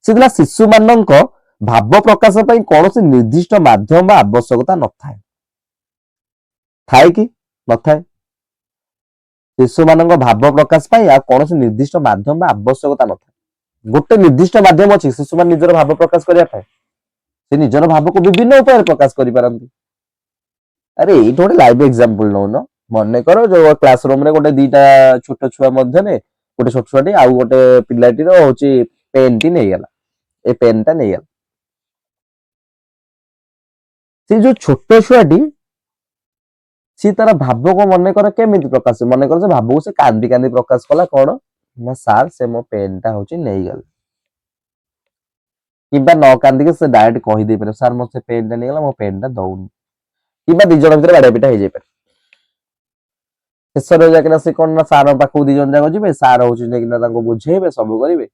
ସେଥିଲା ଶିଶୁମାନଙ୍କ ଭାବ ପ୍ରକାଶ ପାଇଁ କୌଣସି ନିର୍ଦ୍ଦିଷ୍ଟ ମାଧ୍ୟମ ବା ଆବଶ୍ୟକତା ନଥାଏ। ଥାଏ କି ନଥାଏ? ଶିଶୁମାନଙ୍କ ଭାବ ପ୍ରକାଶ ପାଇଁ ଆଉ କୌଣସି ନିର୍ଦ୍ଦିଷ୍ଟ ମାଧ୍ୟମ ବା ଆବଶ୍ୟକତା ନଥାଏ। ଗୋଟେ ନିର୍ଦ୍ଦିଷ୍ଟ ମାଧ୍ୟମ ଅଛି ଶିଶୁମାନେ ନିଜର ଭାବ ପ୍ରକାଶ କରିବା ପାଇଁ? ସେ ନିଜର ଭାବକୁ ବିଭିନ୍ନ ଉପାୟରେ ପ୍ରକାଶ କରିପାରନ୍ତି। ଆରେ ଏଇଠି ଗୋଟେ ଲାଇଭ ଏକ୍ସାମ୍ପଲ ନଉନ, ମନେକର ଯୋଉ କ୍ଲାସ ରୁମ ରେ ଗୋଟେ ଦିଟା ଛୋଟ ଛୁଆ ମଧ୍ୟରେ ଗୋଟେ ଛୋଟ ଛୁଆଟି ଆଉ ଗୋଟେ ପିଲାଟିର ହଉଛି ପେନ ଟି ନେଇଗଲା, ଏ ପେନ ଟା ନେଇଗଲା। ସେ ଯୋଉ ଛୋଟ ଛୁଆଟି ସେ ତାର ଭାବକୁ ମନେକର କେମିତି ପ୍ରକାଶ, ମନେକର ସେ ଭାବକୁ ସେ କାନ୍ଦି କାନ୍ଦି ପ୍ରକାଶ କଲା କଣ ନା ସାର୍ ସେ ମୋ ପେନ ଟା ହଉଛି ନେଇଗଲା, କିମ୍ବା ନ କାନ୍ଦିକି ସେ ଡାଇରେକ୍ଟ କହିଦେଇ ପାରିବ ସାର୍ ମୋ ସେ ପେନ ଟା ନେଇଗଲା, ମୋ ପେନ ଟା ଦଉନି, କିମ୍ବା ଦି ଜଣ ଭିତରେ ବାଡିଆ ପିଟା ହେଇଯାଇପାରେ। ଶେଷରେ ଯାଇକିନା ସେ କଣ ନା ସାର ପାଖକୁ ଦି ଜଣ ଯାକ ଯିବେ, ସାର ହଉଛି ଯାଇକିନା ତାଙ୍କୁ ବୁଝେଇବେ, ସବୁ କରିବେ।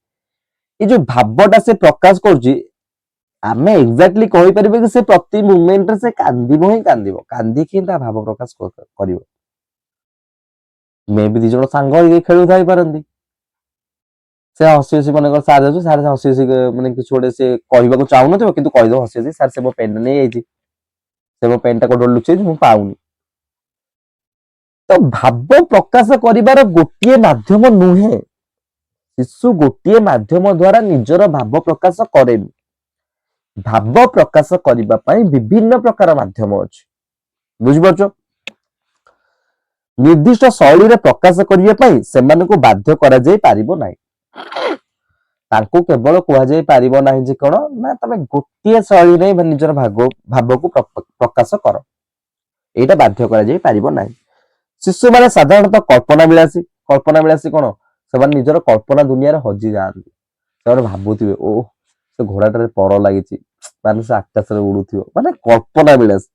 ଏଇ ଯୋଉ ଭାବଟା ସେ ପ୍ରକାଶ କରୁଛି ଆମେ ଏକ୍ଜାକ୍ଟଲି କହିପାରିବେ କି ସେ ପ୍ରତି ମୁଭମେଣ୍ଟରେ ସେ କାନ୍ଦିବ ହିଁ କାନ୍ଦିବ, କାନ୍ଦିକି ତା ଭାବ ପ୍ରକାଶ କରିବ। ମେ ବି ଦି ଜଣ ସାଙ୍ଗ ହେଇକି ଖେଳୁଥାଇ ପାରନ୍ତି, ସେ ହସି ହସି ମନେକର ସାର୍ ଯାଉଛି, ସାର୍ ହସି ହସି ମାନେ କିଛି ଗୋଟେ ସେ କହିବାକୁ ଚାହୁଁନଥିବ କିନ୍ତୁ କହିଦବ ହସି ହସି ସାର୍ ସେ ମୋ ପେନ୍ ନେଇଯାଇଛି, ସେ ମୋ ପେନ୍ ଟା କୋଉଠି ଲୁଚେଇଛି ମୁଁ ପାଉନି। ତ ଭାବ ପ୍ରକାଶ କରିବାର ଗୋଟିଏ ମାଧ୍ୟମ ନୁହେଁ, ଶିଶୁ ଗୋଟିଏ ମାଧ୍ୟମ ଦ୍ଵାରା ନିଜର ଭାବ ପ୍ରକାଶ କରେନି। ଭାବ ପ୍ରକାଶ କରିବା ପାଇଁ ବିଭିନ୍ନ ପ୍ରକାର ମାଧ୍ୟମ ଅଛି, ବୁଝିପାରୁଛ। ନିର୍ଦ୍ଦିଷ୍ଟ ଶୈଳୀରେ ପ୍ରକାଶ କରିବା ପାଇଁ ସେମାନଙ୍କୁ ବାଧ୍ୟ କରାଯାଇ ପାରିବ ନାହିଁ। ତାଙ୍କୁ କେବଳ କୁହାଯାଇ ପାରିବ ନାହିଁ ଯେ କଣ ନା ତମେ ଗୋଟିଏ ଶୈଳୀରେ ନିଜର ଭାବକୁ ପ୍ରକାଶ କର, ଏଇଟା ବାଧ୍ୟ କରାଯାଇ ପାରିବ ନାହିଁ। ଶିଶୁମାନେ ସାଧାରଣତଃ କଳ୍ପନା ବିଳାସୀ କଣ, ସେମାନେ ନିଜର କଳ୍ପନା ଦୁନିଆରେ ହଜି ଯାଆନ୍ତି। ସେମାନେ ଭାବୁଥିବେ ଓ ସେ ଘୋଡାଟାରେ ପର ଲାଗିଛି, ମାନେ ସେ ଆକାଶରେ ଉଡୁଥିବ, ମାନେ କଳ୍ପନା ବିଳାସୀ,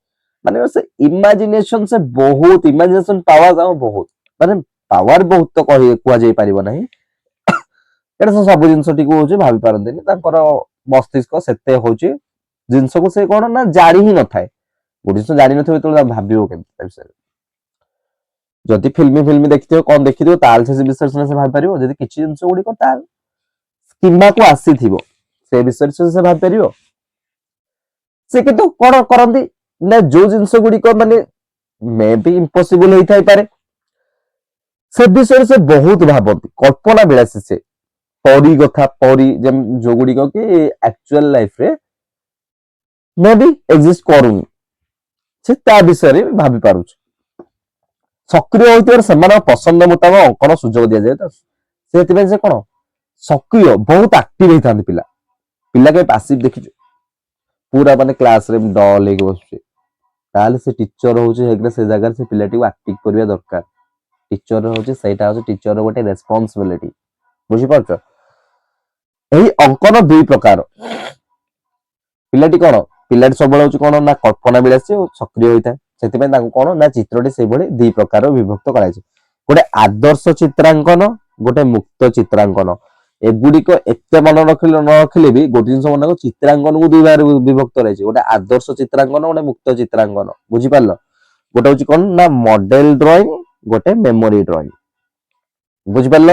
ମାନେ ସେ ଇମାଜିନେସନ, ସେ ବହୁତ ଇମାଜିନେସନ ପାୱାର ବହୁତ, ମାନେ ପାୱାର ବହୁତ ତ କୁହାଯାଇ ପାରିବ ନାହିଁ, ଏଇଟା ସେ ସବୁ ଜିନିଷଟିକୁ ହଉଛି ଭାବି ପାରନ୍ତିନି, ତାଙ୍କର ମସ୍ତିଷ୍କ ସେତେ ହଉଛି ଜିନିଷକୁ ସେ କଣ ନା ଜାଣି ହିଁ ନଥାଏ। ଗୋଟେ ଜିନିଷ ଜାଣିନଥିବ ଯେତେବେଳେ ଭାବିବ କେମିତି ତା ବିଷୟରେ। ଯଦି ଫିଲ୍ମ ଦେଖିଥିବ, କଣ ଦେଖିଥିବ, ତାହେଲେ ସେ ବିଷୟରେ ସେ ଭାବିପାରିବ। ଯଦି କିଛି ଜିନିଷ ଗୁଡିକ ତାର କିମ୍ବାକୁ ଆସିଥିବ ସେ ବିଷୟରେ ସେ ଭାବିପାରିବ। ସେ କିନ୍ତୁ କଣ କରନ୍ତି ନା ଯୋଉ ଜିନିଷ ଗୁଡିକ ମାନେ ମେ ବି ଇମ୍ପସିବଲ ହେଇଥାଇପାରେ ସେ ବିଷୟରେ ସେ ବହୁତ ଭାବନ୍ତି, କଳ୍ପନା ବିଳାସୀ ସେ ପରୀ କଥା, ପରୀ ଯୋଉଗୁଡିକ କି ଆକ୍ଚୁଆଲ ଲାଇଫରେ ମେ ବି ଏକ୍ଜିଷ୍ଟ କରୁନି, ସେ ତା ବିଷୟରେ ଭାବି ପାରୁଛି। ସକ୍ରିୟ ହୋଇଥିବାର ସେମାନଙ୍କ ପସନ୍ଦ ମୁତାବକ ଅଙ୍କନ ସୁଯୋଗ ଦିଆଯାଏ, ସେଥିପାଇଁ ସେ କଣ ସକ୍ରିୟ ବହୁତ ଆକ୍ଟିଭ ହେଇଥାନ୍ତି ପିଲା। ପିଲା କେବେ ପାସିଭ ଦେଖିଛୁ, ପୁରା ମାନେ କ୍ଲାସରେ ଡଲ ହେଇକି ବସୁଛି, ତାହେଲେ ସେ ଟିଚର ହଉଛି ସେ ଜାଗାରେ ସେ ପିଲାଟିକୁ ଆକ୍ଟିଭ କରିବା ଦରକାର। ଟିଚର ହଉଛି ସେଇଟା ହଉଛି ଟିଚର ଗୋଟେ ରେସ୍ପନ୍ସିବିଲିଟି, ବୁଝିପାରୁଛ। ଏହି ଅଙ୍କନ ଦୁଇ ପ୍ରକାର, ପିଲାଟି ସବୁବେଳେ ହଉଛି କଣ ନା କଳ୍ପନା ବିଳାସୀ ଓ ସକ୍ରିୟ ହୋଇଥାଏ, ସେଥିପାଇଁ ତାଙ୍କୁ କଣ ନା ଚିତ୍ରଟି ସେଇଭଳି ଦି ପ୍ରକାର ବିଭକ୍ତ କରାଯାଇଛି, ଗୋଟେ ଆଦର୍ଶ ଚିତ୍ରାଙ୍କନ, ଗୋଟେ ମୁକ୍ତ ଚିତ୍ରାଙ୍କନ। ଏଗୁଡିକ ଏତେ ମନେ ନ ରଖିଲେ ବି ଗୋଟେ ଜିନିଷ ମନେ ଚିତ୍ରାଙ୍କନକୁ ଦୁଇ ଭାଗରେ ବିଭକ୍ତ କରାଯାଇଛି, ଗୋଟେ ଆଦର୍ଶ ଚିତ୍ରାଙ୍କନ, ଗୋଟେ ମୁକ୍ତ ଚିତ୍ରାଙ୍କନ, ବୁଝିପାରିଲ। ଗୋଟେ ହଉଛି କଣ ନା ମଡେଲ ଡ୍ରଇଂ, ଗୋଟେ ମେମୋରି ଡ୍ରଇଂ, ବୁଝିପାରିଲ।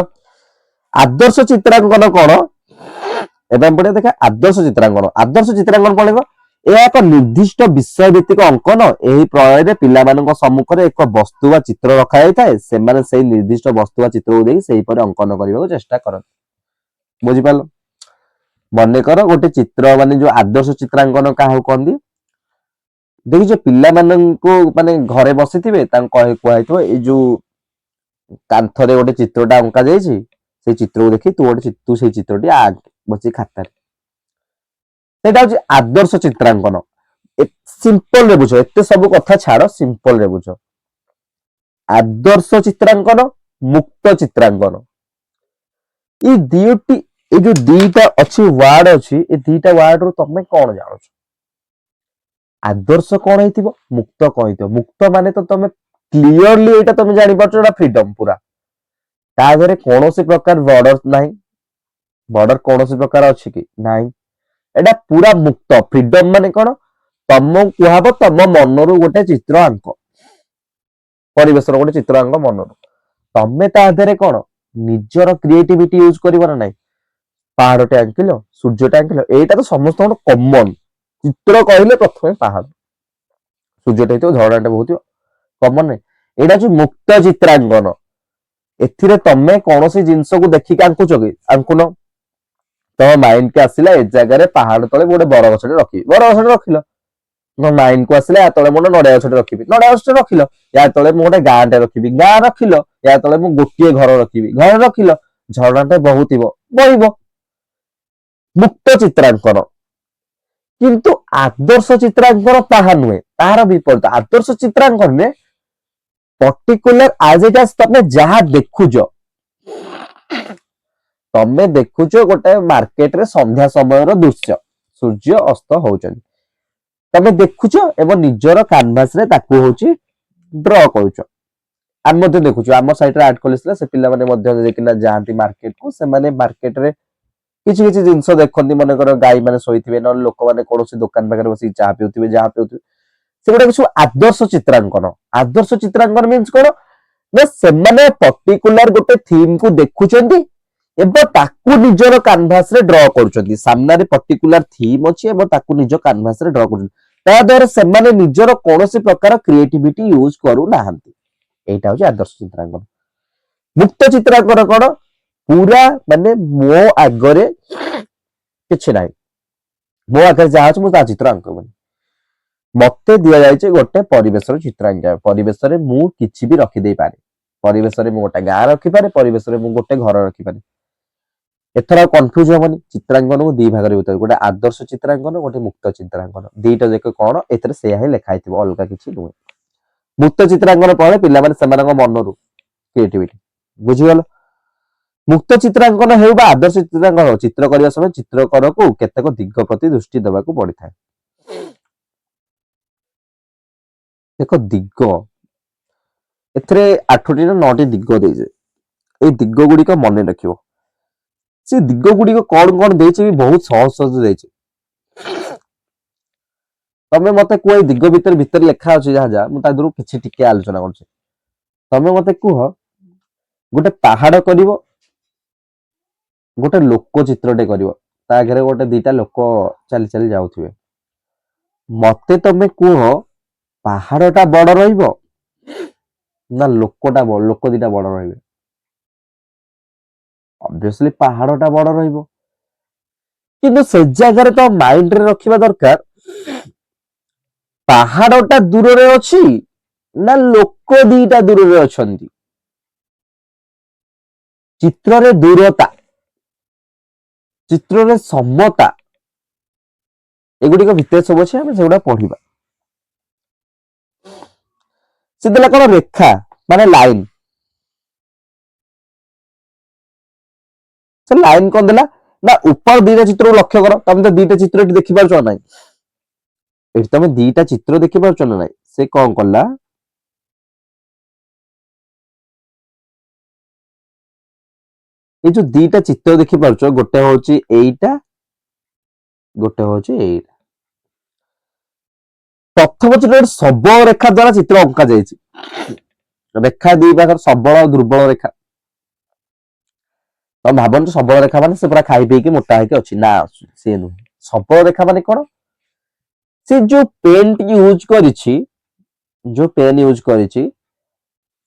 ଆଦର୍ଶ ଚିତ୍ରାଙ୍କନ କଣ, ଏବେ ଆମେ ଦେଖା ଆଦର୍ଶ ଚିତ୍ରାଙ୍କନ କଣ, ଏହା ଏକ ନିର୍ଦ୍ଦିଷ୍ଟ ବିଷୟ ଭିତ୍ତିକ ଅଙ୍କନ। ଏହି ପ୍ରଣାଳୀରେ ପିଲାମାନଙ୍କ ସମ୍ମୁଖରେ ଏକ ବସ୍ତୁ ବା ଚିତ୍ର ରଖାଯାଇଥାଏ, ସେମାନେ ସେଇ ନିର୍ଦ୍ଦିଷ୍ଟ ବସ୍ତୁ ବା ଚିତ୍ରକୁ ଦେଇ ସେହିପରି ଅଙ୍କନ କରିବାକୁ ଚେଷ୍ଟା କରନ୍ତି, ବୁଝିପାରିଲ। ମନେକର ଗୋଟେ ଚିତ୍ର, ମାନେ ଯୋଉ ଆଦର୍ଶ ଚିତ୍ରାଙ୍କନ କାହାକୁ କହନ୍ତି, ଦେଖିଛ ପିଲାମାନଙ୍କୁ ମାନେ ଘରେ ବସିଥିବେ ତାଙ୍କୁ କୁହାଯାଇଥିବ ଏଇ ଯୋଉ କାନ୍ଥରେ ଗୋଟେ ଚିତ୍ରଟା ଅଙ୍କା ଯାଇଛି, ସେଇ ଚିତ୍ରକୁ ଦେଖି ତୁ ସେଇ ଚିତ୍ରଟି ଆଙ୍କ୍ ବସି ଖାତାରେ, ସେଇଟା ହଉଛି ଆଦର୍ଶ ଚିତ୍ରାଙ୍କନ। ସିମ୍ପଲ ରେ ବୁଝ, ଏତେ ସବୁ କଥା ଛାଡ, ସିମ୍ପଲ ରେ ବୁଝ। ଆଦର୍ଶ ଚିତ୍ରାଙ୍କନ, ମୁକ୍ତ ଚିତ୍ରାଙ୍କନ, ଏଇ ଯୋଉ ଦିଟା ଅଛି ୱାର୍ଡ ଅଛି, ଏ ଦିଟା ୱାର୍ଡ ରୁ ତମେ କଣ ଜାଣୁଛ? ଆଦର୍ଶ କଣ ହେଇଥିବ, ମୁକ୍ତ କଣ ହେଇଥିବ। ମୁକ୍ତ ମାନେ ତ ତମେ କ୍ଲିୟରଲି ଏଇଟା ତମେ ଜାଣିପାରୁଛ, ଏଟା ଫ୍ରିଡମ ପୁରା, ତା ଦେହରେ କୌଣସି ପ୍ରକାର ବର୍ଡର ନାହିଁ, ବର୍ଡର କୌଣସି ପ୍ରକାର ଅଛି କି ନାହିଁ, ଏଟା ପୁରା ମୁକ୍ତ। ଫ୍ରିଡମ ମାନେ କଣ, ତମକୁ କୁହାହବ ତମ ମନରୁ ଗୋଟେ ଚିତ୍ର ଆଙ୍କ, ପରିବେଶର ଗୋଟେ ଚିତ୍ର ଆଙ୍କ ମନରୁ, ତମେ ତା ଦେହରେ କଣ ନିଜର କ୍ରିଏଟିଭିଟି ୟୁଜ କରିବ ନା ନାହିଁ। ପାହାଡଟେ ଆଙ୍କିଲ, ସୂର୍ଯ୍ୟଟେ ଆଙ୍କିଲ, ଏଇଟା ତ ସମସ୍ତଙ୍କର କମନ। ଚିତ୍ର କହିଲେ ପ୍ରଥମେ ପାହାଡ, ସୂର୍ଯ୍ୟଟେ ହେଇଥିବ, ଝରଣାଟେ ବହୁଥିବ, କମନ ନାହିଁ। ଏଇଟା ହଉଛି ମୁକ୍ତ ଚିତ୍ରାଙ୍କନ। ଏଥିରେ ତମେ କୌଣସି ଜିନିଷକୁ ଦେଖିକି ଆଙ୍କୁଛ କି, ଆଙ୍କୁନ, ତମ ମାଇଣ୍ଡ କୁ ଆସିଲା ଏ ଜାଗାରେ ପାହାଡ ତଳେ ମୁଁ ଗୋଟେ ବର ଗଛଟେ ରଖିବି, ବର ଗଛଟେ ରଖିଲ। ମୋ ମାଇଣ୍ଡ କୁ ଆସିଲା ୟା ତଳେ ମୁଁ ଗୋଟେ ନଡିଆ ଗଛଟେ ରଖିବି, ନଡିଆ ଗଛଟେ ରଖିଲ। ୟା ତଳେ ମୁଁ ଗୋଟେ ଗାଁଟେ ରଖିବି, ଗାଁ ରଖିଲ। ୟା ତଳେ ମୁଁ ଗୋଟିଏ ଘର ରଖିବି, ଘର ରଖିଲ। ଝରଣାଟେ ବହୁଥିବ, ବହିବ। ମୁକ୍ତ ଚିତ୍ରାଙ୍କନ। କିନ୍ତୁ ଆଦର୍ଶ ଚିତ୍ରାଙ୍କନ ତାହା ନୁହେଁ, ତାହାର ବିପରୀତ। ଆଦର୍ଶ ଚିତ୍ରାଙ୍କନରେ ପର୍ଟିକୁଲାର ଆଜ ଇଟ୍ ଆଜ ତମେ ଯାହା ଦେଖୁଛ, ତମେ ଦେଖୁଛ ଗୋଟେ ମାର୍କେଟରେ ସନ୍ଧ୍ୟା ସମୟର ଦୃଶ୍ୟ, ସୂର୍ଯ୍ୟ ଅସ୍ତ ହଉଛନ୍ତି, ତମେ ଦେଖୁଛ ଏବଂ ନିଜର କାନଭାସ ରେ ତାକୁ ହଉଛି ଡ୍ର କରୁଛ। ଆମେ ମଧ୍ୟ ଦେଖୁଛୁ, ଆମ ସାଇଟରେ ଆର୍ଟ କଲେଜ ଥିଲା, ସେ ପିଲାମାନେ ମଧ୍ୟ ଦେଖିନା ଯାଆନ୍ତି ମାର୍କେଟକୁ। ସେମାନେ ମାର୍କେଟରେ କିଛି କିଛି ଜିନିଷ ଦେଖନ୍ତି, ମନେକର ଗାଈ ମାନେ ଶୋଇଥିବେ, ନହେଲେ ଲୋକମାନେ କୌଣସି ଦୋକାନ ପାଖରେ ବସିକି ଚାହା ପିଉଥିବେ, ଯାହା ପିଉଥିବେ। ସେଗୁଡାକ ସବୁ ଆଦର୍ଶ ଚିତ୍ରାଙ୍କନ। ଆଦର୍ଶ ଚିତ୍ରାଙ୍କନ ମିନ୍ସ କଣ ନା ସେମାନେ ପର୍ଟିକୁଲାର ଗୋଟେ ଥିମ୍ କୁ ଦେଖୁଛନ୍ତି ଏବଂ ତାକୁ ନିଜର କାନଭାସ ରେ ଡ୍ର କରୁଛନ୍ତି। ସାମ୍ନାରେ ପର୍ଟିକୁଲାର ଥିମ୍ ଅଛି ଏବଂ ତାକୁ ନିଜ କାନଭାସ ରେ ଡ୍ର କରୁଛନ୍ତି। ତା ଦ୍ୱାରା ସେମାନେ ନିଜର କୌଣସି ପ୍ରକାର କ୍ରିଏଟିଭିଟି ୟୁଜ କରୁନାହାନ୍ତି। এইটা হচ্ছে আদর্শ চিত্রাঙ্কন। মুক্ত চিত্রাঙ্কন কଣ পুরা মানে ମୋ ଆଗରେ କିଛି ନାହିଁ, ମୋ ଆଗରେ ଯାହା ଅଛି ମୁଁ ତା ଚିତ୍ର ଆଙ୍କିବିନି। ମତେ ଦିଆଯାଇଛି ଗୋଟେ ପରିବେଶର ଚିତ୍ର ଆଙ୍କିବା, ପରିବେଶରେ ମୁଁ କିଛି ବି ରଖିଦେଇପାରେ। ପରିବେଶରେ ମୁଁ ଗୋଟେ ଗାଁ ରଖିପାରେ, ପରିବେଶରେ ମୁଁ ଗୋଟେ ଘର ରଖିପାରେ। ଏଥର ଆଉ କନଫ୍ୟୁଜ ହବନି। ଚିତ୍ରାଙ୍କନକୁ ଦି ଭାଗରେ ଭିତରେ, ଗୋଟେ ଆଦର୍ଶ ଚିତ୍ରାଙ୍କନ, ଗୋଟେ ମୁକ୍ତ ଚିତ୍ରାଙ୍କନ। ଦିଟା ଯାକ କଣ ଏଥିରେ ସେଇଆ ହିଁ ଲେଖା ହେଇଥିବ, ଅଲଗା କିଛି ନୁହେଁ। ମୁକ୍ତ ଚିତ୍ରାଙ୍କନ ପଢେ ପିଲାମାନେ ସେମାନଙ୍କ ମନରୁ କ୍ରିଏଟିଭିଟି, ବୁଝିଗଲ। ମୁକ୍ତ ଚିତ୍ରାଙ୍କନ ହେଉ ବା ଆଦର୍ଶ ଚିତ୍ରାଙ୍କନ, ଚିତ୍ର କରିବା ସମୟ ଚିତ୍ରକରକୁ କେତେକ ଦିଗ ପ୍ରତି ଦୃଷ୍ଟି ଦେବାକୁ ପଡିଥାଏ। ଦେଖ ଦିଗ, ଏଥିରେ 8ଟି ନା 9ଟି ଦିଗ ଦେଇছে। ଏଇ ଦିଗ ଗୁଡିକ ମନେ ରଖିବ। ସେ ଦିଗ ଗୁଡିକ କଣ କଣ ଦେଇଛି ବି ବହୁତ ସହଜ ସହଜ ଦେଇଛି। ତମେ ମତେ କୁହ ଏଇ ଦିଗ ଭିତରେ ଲେଖା ଅଛି ଯାହା ଯାହା, ମୁଁ ତା ଦେହରୁ କିଛି ଟିକେ ଆଲୋଚନା କରୁଛି। ତମେ ମତେ କୁହ ଗୋଟେ ପାହାଡ କରିବ, ଗୋଟେ ଲୋକ ଚିତ୍ରଟେ କରିବ, ତା ଆଗରେ ଗୋଟେ ଦିଟା ଲୋକ ଚାଲି ଚାଲି ଯାଉଥିବେ। ମତେ ତମେ କୁହ ପାହାଡଟା ବଡ ରହିବ ନା ଲୋକ ଦିଟା ବଡ ରହିବେ? ଅବଭିୟସଲି ପାହାଡଟା ବଡ ରହିବ। କିନ୍ତୁ ସେ ଜାଗାରେ ତ ମାଇଣ୍ଡରେ ରଖିବା ଦରକାର ପାହାଡଟା ଦୂରରେ ଅଛି ନା ଲୋକ ଦିଟା ଦୂରରେ ଅଛନ୍ତି। ଚିତ୍ରରେ ଦୂରତା, ଚିତ୍ରରେ ସମତା, ଏଗୁଡିକ ଭିତରେ ସବୁ ଅଛି, ଆମେ ସେଗୁଡା ପଢିବା। ସେ ଦେଲା କଣ ରେଖା ମାନେ ଲାଇନ। ସେ ଲାଇନ କଣ ଦେଲା ନା ଉପର ଦିଟା ଚିତ୍ରକୁ ଲକ୍ଷ୍ୟ କର। ତମେ ତ ଦିଟା ଚିତ୍ର ଏଠି ଦେଖିପାରୁଛ ନା ନାଇଁ? ଏଠି ତମେ ଦିଟା ଚିତ୍ର ଦେଖିପାରୁଛ ନା ନାଇଁ? ସେ କଣ କଲା ଏଇ ଯୋଉ ଦିଟା ଚିତ୍ର ଦେଖିପାରୁଛ, ଗୋଟେ ହଉଛି ଏଇଟା, ଗୋଟେ ହଉଛି ଏଇଟା। ପ୍ରଥମ ଚିତ୍ରରେ ସବଳ ରେଖା ଦ୍ଵାରା ଚିତ୍ର ଅଙ୍କା ଯାଇଛି। ରେଖା ଦି ପାଖରେ ସବଳ ଆଉ ଦୁର୍ବଳ ରେଖା। ତମେ ଭାବନ୍ତୁ ସବଳ ରେଖା ମାନେ ସେ ପୁରା ଖାଇ ପିଇକି ମୋଟା ହେଇକି ଅଛି, ନା ସେ ନୁହେଁ। ସବଳ ରେଖା ମାନେ କଣ? ସେ ଯୋଉ ପେନ୍ ୟୁଜ କରିଛି, ଯୋଉ ପେନ୍ ୟୁଜ କରିଛି,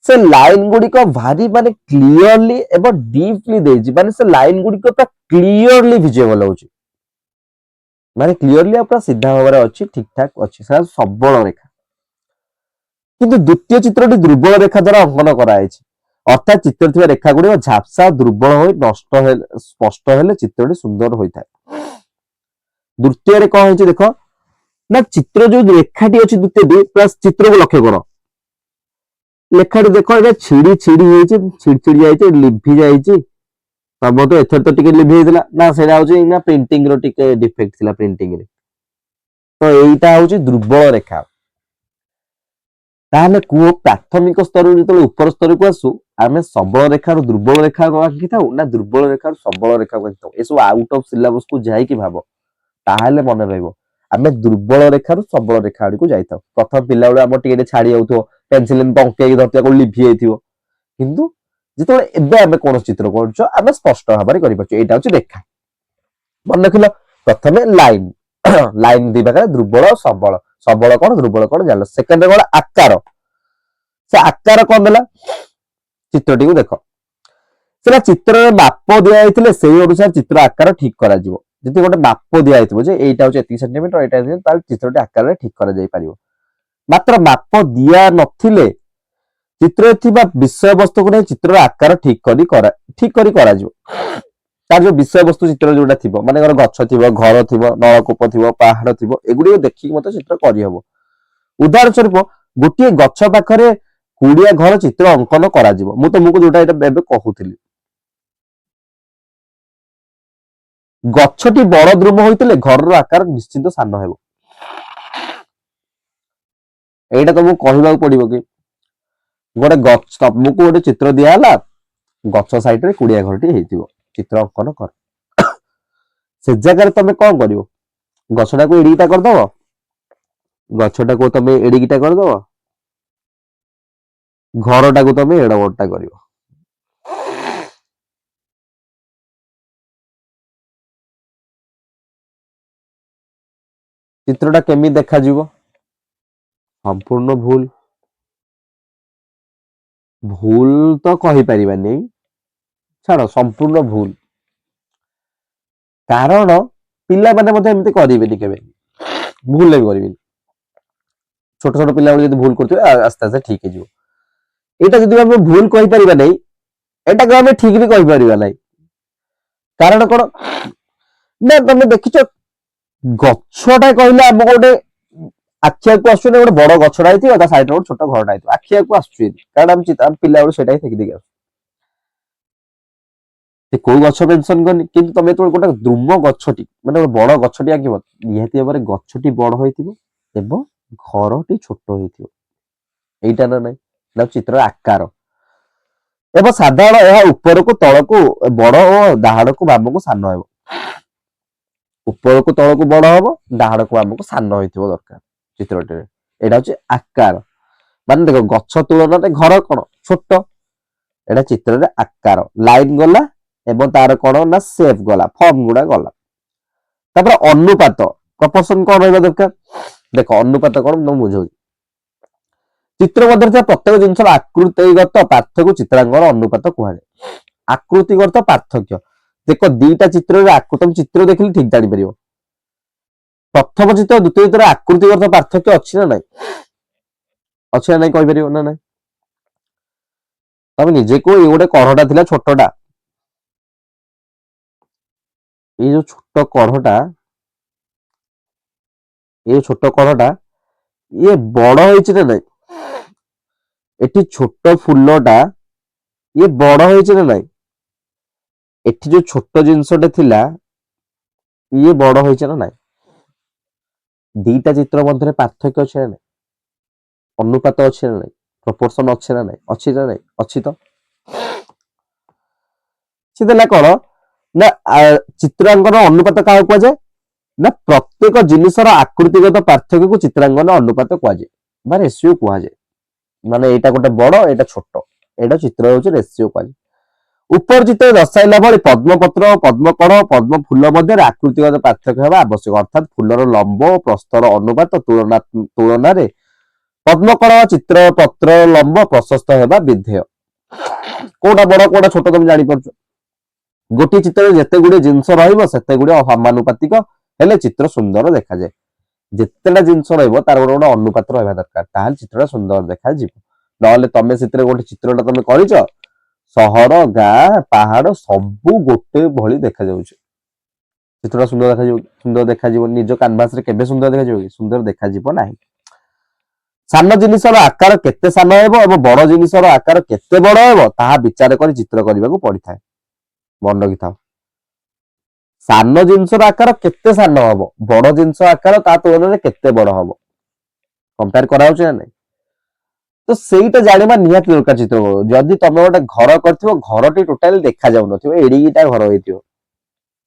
ସେ ଲାଇନ ଗୁଡିକ ଭାରି ମାନେ କ୍ଲିୟରଲି ଏବଂ ଡିପଲି ଦେଇଛି। ମାନେ ସେ ଲାଇନ ଗୁଡିକ ପୁରା କ୍ଲିୟରଲି ଭିଜିବଲ ହଉଛି, ମାନେ କ୍ଲିୟରଲି ଆଉ ପୁରା ସିଧା ଭାବରେ ଅଛି, ଠିକ ଠାକ ଅଛି, ସେଟା ସବଳ ରେଖା। କିନ୍ତୁ ଦ୍ୱିତୀୟ ଚିତ୍ରଟି ଦୁର୍ବଳ ରେଖା ଦ୍ୱାରା ଅଙ୍କନ କରାଯାଇଛି। ଅର୍ଥାତ୍ ଚିତ୍ରରେ ଥିବା ରେଖା ଗୁଡିକ ଝାପ୍ସା ଦୁର୍ବଳ ହୋଇ ସ୍ପଷ୍ଟ ହେଲେ ଚିତ୍ରଟି ସୁନ୍ଦର ହୋଇଥାଏ। ଦ୍ୱିତୀୟରେ କଣ ହେଇଛି ଦେଖ ନା, ଚିତ୍ର ଯୋଉ ରେଖାଟି ଅଛି ଦ୍ୱିତୀୟଟି, ପ୍ଲସ ଚିତ୍ରକୁ ଲକ୍ଷ୍ୟ କର। ଲେଖାଟି ଦେଖ ଏଇଟା ଛିଡି ଛିଡି ହେଇଛି, ଛିଡି ଛିଡି ଯାଇଛି, ଲିଭି ଯାଇଛି। ତମ ତ ଏଥର ତ ଟିକେ ଲିଭି ଯାଇଥିଲା ନା, ସେଇଟା ହଉଛି ନା ପ୍ରିଣ୍ଟିଂ ର ଟିକେ ଡିଫେକ୍ଟ ଥିଲା ପ୍ରିଣ୍ଟିଂ ରେ। ତ ଏଇଟା ହଉଛି ଦୁର୍ବଳ ରେଖା। ତାହେଲେ କୁହ ପ୍ରାଥମିକ ସ୍ତରରୁ ଯେତେବେଳେ ଉପର ସ୍ତରକୁ ଆସୁ, ଆମେ ସବଳ ରେଖାରୁ ଦୁର୍ବଳ ରେଖାକୁ ଆଙ୍କିଥାଉ ନା ଦୁର୍ବଳ ରେଖାରୁ ସବଳ ରେଖାକୁ ଆଙ୍କିଥାଉ? ଏସବୁ ଆଉଟ ଅଫ ସିଲାବସ କୁ ଯାଇକି ଭାବ, ତାହେଲେ ମନେ ରହିବ। ଆମେ ଦୁର୍ବଳ ରେଖାରୁ ସବଳ ରେଖା ଆଡକୁ ଯାଇଥାଉ। ପ୍ରଥମ ପିଲାବେଳେ ଆମର ଟିକେ ଛାଡି ଯାଉଥିବ, ପେନସିଲ ପକେଇକି ଧରିଥିବ, କୋଉଠି ଲିଭି ଯାଇଥିବ। କିନ୍ତୁ ଯେତେବେଳେ ଏବେ ଆମେ କୌଣସି ଚିତ୍ର କରୁଛ, ଆମେ ସ୍ପଷ୍ଟ ଭାବରେ କରିପାରୁଛୁ ଏଇଟା ହଉଛି ରେଖା। ମନେ ରଖିଲ, ପ୍ରଥମେ ଲାଇନ, ଲାଇନ ଦି ପାଖରେ ଦୁର୍ବଳ ସବଳ, ସବଳ କଣ ଦୁର୍ବଳ କଣ ଜାଣିଲ। ସେକେଣ୍ଡରେ କଣ ଆକାର, ସେ ଆକାର କଣ ଦେଲା, ଚିତ୍ରଟିକୁ ଦେଖ। ସେଟା ଚିତ୍ରରେ ମାପ ଦିଆଯାଇଥିଲେ ସେଇ ଅନୁସାରେ ଚିତ୍ର ଆକାର ଠିକ କରାଯିବ। ଯଦି ଗୋଟେ ମାପ ଦିଆଯାଇଥିବ ଯେ ଏଇଟା ହଉଛି ଏତିକି ସେଣ୍ଟିମିଟର ଏଇଟା ତାହେଲେ ଚିତ୍ରଟି ଆକାରରେ ଠିକ କରାଯାଇ ପାରିବ। ମାତ୍ର ମାପ ଦିଆ ନଥିଲେ ଚିତ୍ରରେ ଥିବା ବିଷୟବସ୍ତୁକୁ ନେଇ ଚିତ୍ରର ଆକାର ଠିକ କରି କରାଯିବ। ତାର ଯୋଉ ବିଷୟବସ୍ତୁ ଚିତ୍ର ଯୋଉଟା ଥିବ, ମାନେ ଗଛ ଥିବ, ଘର ଥିବ, ନଳକୂପ ଥିବ, ପାହାଡ ଥିବ, ଏଗୁଡିକୁ ଦେଖିକି ମଧ୍ୟ ଚିତ୍ର କରିହବ। ଉଦାହରଣ ସ୍ୱରୂପ ଗୋଟିଏ ଗଛ ପାଖରେ କୁଡିଆ ଘର ଚିତ୍ର ଅଙ୍କନ କରାଯିବ। ମୁଁ ତମକୁ ଯୋଉଟା ଏଇଟା ଏବେ କହୁଥିଲି, ଗଛଟି ବଡ ଦ୍ରୁମ ହୋଇଥିଲେ ଘରର ଆକାର ନିଶ୍ଚିତ ସାନ ହେବ। ଏଇଟା ତମକୁ କହିବାକୁ ପଡିବ କି ଗୋଟେ ଗଛ, ତମକୁ ଗୋଟେ ଚିତ୍ର ଦିଆହେଲା, ଗଛ ସାଇଡରେ କୁଡିଆ ଘରଟି ହେଇଥିବ, ଚିତ୍ର ଅଙ୍କନ କର। ସେ ଜାଗାରେ ତମେ କଣ କରିବ? ଗଛଟାକୁ ଏଡିକିଟା କରିଦବ, ଗଛଟାକୁ ତମେ ଏଡିକିଟା କରିଦବ, ଘରଟାକୁ ତମେ ଏଡ ବଡଟା କରିବ। ଚିତ୍ରଟା କେମିତି ଦେଖାଯିବ? ସମ୍ପୂର୍ଣ୍ଣ ଭୁଲ। ଭୁଲ ତ କହିପାରିବାନି, ଛାଡ, ସମ୍ପୂର୍ଣ୍ଣ ଭୁଲ। କାରଣ ପିଲାମାନେ ମଧ୍ୟ ଏମିତି କରିବେନି, କେବେ ଭୁଲ ବି କରିବେନି। ଛୋଟ ଛୋଟ ପିଲାମାନେ ଯଦି ଭୁଲ କରୁଥିବେ ଆସ୍ତେ ଆସ୍ତେ ଠିକ ହେଇଯିବ। ଏଇଟା ଯଦି ଆମେ ଭୁଲ କହିପାରିବା ନାହିଁ, ଏଟାକୁ ଆମେ ଠିକ ବି କହିପାରିବା ନାହିଁ। କାରଣ କଣ ନା, ତମେ ଦେଖିଛ ଗଛଟା କହିଲେ ଆମକୁ ଗୋଟେ ଆଖିଆକୁ ଆସୁଛି, ଗୋଟେ ବଡ ଗଛଟା ହେଇଥିବ, ତା ସାଇଡରେ ଗୋଟେ ଛୋଟ ଘରଟା ହେଇଥିବ, ଆଖିଆକୁ ଆସୁଛି, କାରଣ ଆମେ ପିଲାବେଳୁ ସେଟା ହିଁ ଦେଖି ଆସୁଛୁ। ସେ କୋଉ ଗଛ ମେନସନ କରିନି, କିନ୍ତୁ ତମେ ଯେତେବେଳେ ଗୋଟେ ଦ୍ରୁମ ଗଛଟି, ମାନେ ଗୋଟେ ବଡ ଗଛଟି ଆଙ୍କିବ, ନିହାତି ଭାବରେ ଗଛଟି ବଡ ହୋଇଥିବ ଏବଂ ଘରଟି ଛୋଟ ହେଇଥିବ। ଏଇଟା ନା ନାଇଁ, ନା ଚିତ୍ରର ଆକାର। ଏବଂ ସାଧାରଣ ଏହା ଉପରକୁ ତଳକୁ ବଡ ଓ ଡାହାଣକୁ ବାମକୁ ସାନ ହେବ। ଉପରକୁ ତଳକୁ ବଡ ହବ, ଡାହାଣକୁ ବାମକୁ ସାନ ହେଇଥିବ ଦରକାର ଚିତ୍ରଟିରେ। ଏଇଟା ହଉଛି ଆକାର। ମାନେ ଦେଖ, ଗଛ ତୁଳନାରେ ଘର କଣ ଛୋଟ, ଏଇଟା ଚିତ୍ରରେ ଆକାର। ଲାଇନ ଗଲା ଏବଂ ତାର କଣ ନା ସେପ୍ ଗଲା, ଫର୍ମ ଗୁଡା ଗଲା। ତାପରେ ଅନୁପାତ, ପ୍ରପୋର୍ସନ କଣ ରହିବା ଦରକାର? ଦେଖ, ଅନୁପାତ କଣ ମୁଁ ବୁଝାଉଛି। ଚିତ୍ର ମଧ୍ୟରେ ଥିବା ପ୍ରତ୍ୟେକ ଜିନିଷର ଆକୃତିଗତ ପାର୍ଥକ୍ୟକୁ ଚିତ୍ରାଙ୍କନ ଅନୁପାତ କୁହାଯାଏ। ଆକୃତିଗତ ପାର୍ଥକ୍ୟ, ଦେଖ ଦିଟା ଚିତ୍ରରେ ତମେ ଚିତ୍ର ଦେଖିଲେ ଠିକ ଜାଣିପାରିବ। ପ୍ରଥମ ଚିତ୍ର ଦ୍ୱିତୀୟ ଚିତ୍ରରେ ଆକୃତିଗତ ପାର୍ଥକ୍ୟ ଅଛି ନା ନାଇଁ? ଅଛି ନା ନାଇଁ କହିପାରିବ ନା ନାଇଁ? ତମେ ନିଜେ କୁହ, ଏଇ ଗୋଟେ କଢଟା ଥିଲା ଛୋଟଟା, ଏଇ ଯୋଉ ଛୋଟ କଢଟା, ଏଇ ଛୋଟ କଢଟା ଇଏ ବଡ ହେଇଛି ନା ନାଇଁ? ଏଠି ଛୋଟ ଫୁଲଟା ଇଏ ବଡ ହେଇଛି ନା ନାଇଁ? ଏଠି ଯୋଉ ଛୋଟ ଜିନିଷଟା ଥିଲା ଇଏ ବଡ ହେଇଛି ନା ନାଇଁ? ଦିଟା ଚିତ୍ର ମଧ୍ୟରେ ପାର୍ଥକ୍ୟ ଅଛି ନା ନାଇଁ? ଅନୁପାତ ଅଛି ନା ନାଇଁ? ପ୍ରପୋର୍ସନ ଅଛି ନା ନାଇଁ? ଅଛି ନା ନାଇଁ? ଅଛି ତ। ସେ ଦେଲା କଣ ନା, ଚିତ୍ରାଙ୍କନ ଅନୁପାତ କାହାକୁ କୁହାଯାଏ? ନା ପ୍ରତ୍ୟେକ ଜିନିଷର ଆକୃତିଗତ ପାର୍ଥକ୍ୟକୁ ଚିତ୍ରାଙ୍କନ ଅନୁପାତ କୁହାଯାଏ ବା ରେସିଓ କୁହାଯାଏ। ମାନେ ଏଇଟା ଗୋଟେ ବଡ, ଏଇଟା ଛୋଟ, ଏଇଟା ଚିତ୍ର ହଉଛି ରେସିଓ କୁହାଯାଏ। ଉପର ଚିତ୍ରରେ ଦର୍ଶାଇଲା ଭଳି ପଦ୍ମପତ୍ର, ପଦ୍ମକଢ, ପଦ୍ମ ଫୁଲ ମଧ୍ୟରେ ଆକୃତିଗତ ପାର୍ଥକ୍ୟ ହେବା ଆବଶ୍ୟକ। ଅର୍ଥାତ ଫୁଲର ଲମ୍ବ ଓ ପ୍ରସ୍ତର ଅନୁପାତ ତୁଳନାରେ ପଦ୍ମକଢ ଚିତ୍ର ପତ୍ର ଲମ୍ବ ପ୍ରଶସ୍ତ ହେବା ବିଧେୟ। କୋଉଟା ବଡ କୋଉଟା ଛୋଟ ତମେ ଜାଣିପାରୁଛ। ଗୋଟିଏ ଚିତ୍ରରେ ଯେତେ ଗୁଡିଏ ଜିନିଷ ରହିବ ସେତେ ଗୁଡିଏ ସମାନୁପାତିକ ହେଲେ ଚିତ୍ର ସୁନ୍ଦର ଦେଖାଯାଏ। ଯେତେଟା ଜିନିଷ ରହିବ ତାର ଗୋଟେ ଗୋଟେ ଅନୁପାତ ରହିବା ଦରକାର, ତାହେଲେ ଚିତ୍ରଟା ସୁନ୍ଦର ଦେଖାଯିବ। ନହେଲେ ତମେ ସେଥିରେ ଗୋଟେ ଚିତ୍ରଟା ତମେ କରିଛ, ସହର, ଗାଁ, ପାହାଡ ସବୁ ଗୋଟେ ଭଳି ଦେଖାଯାଉଛି, ଚିତ୍ରଟା ସୁନ୍ଦର ଦେଖାଯିବ? ସୁନ୍ଦର ଦେଖାଯିବ। ନିଜ କାନଭାସରେ କେବେ ସୁନ୍ଦର ଦେଖାଯିବ କି? ସୁନ୍ଦର ଦେଖାଯିବ ନାହିଁ। ସାନ ଜିନିଷର ଆକାର କେତେ ସାନ ହେବ ଏବଂ ବଡ ଜିନିଷର ଆକାର କେତେ ବଡ ହେବ ତାହା ବିଚାର କରି ଚିତ୍ର କରିବାକୁ ପଡିଥାଏ। ମନେ ରଖିଥାଅ, ସାନ ଜିନିଷର ଆକାର କେତେ ସାନ ହବ, ବଡ ଜିନିଷ ଆକାର ତା ତୁଳନାରେ କେତେ ବଡ ହବ, କମ୍ପେୟାର କରାଯାଉଛି ନା ନାଇଁ? ତ ସେଇଟା ଜାଣିବା ନିହାତି ଦରକାର ଚିତ୍ର। ଯଦି ତମେ ଗୋଟେ ଘର କରିଥିବ, ଘରଟି ଟୋଟାଲି ଦେଖା ଯାଉନଥିବ, ଏଡିକିଟା ଘର ହେଇଥିବ,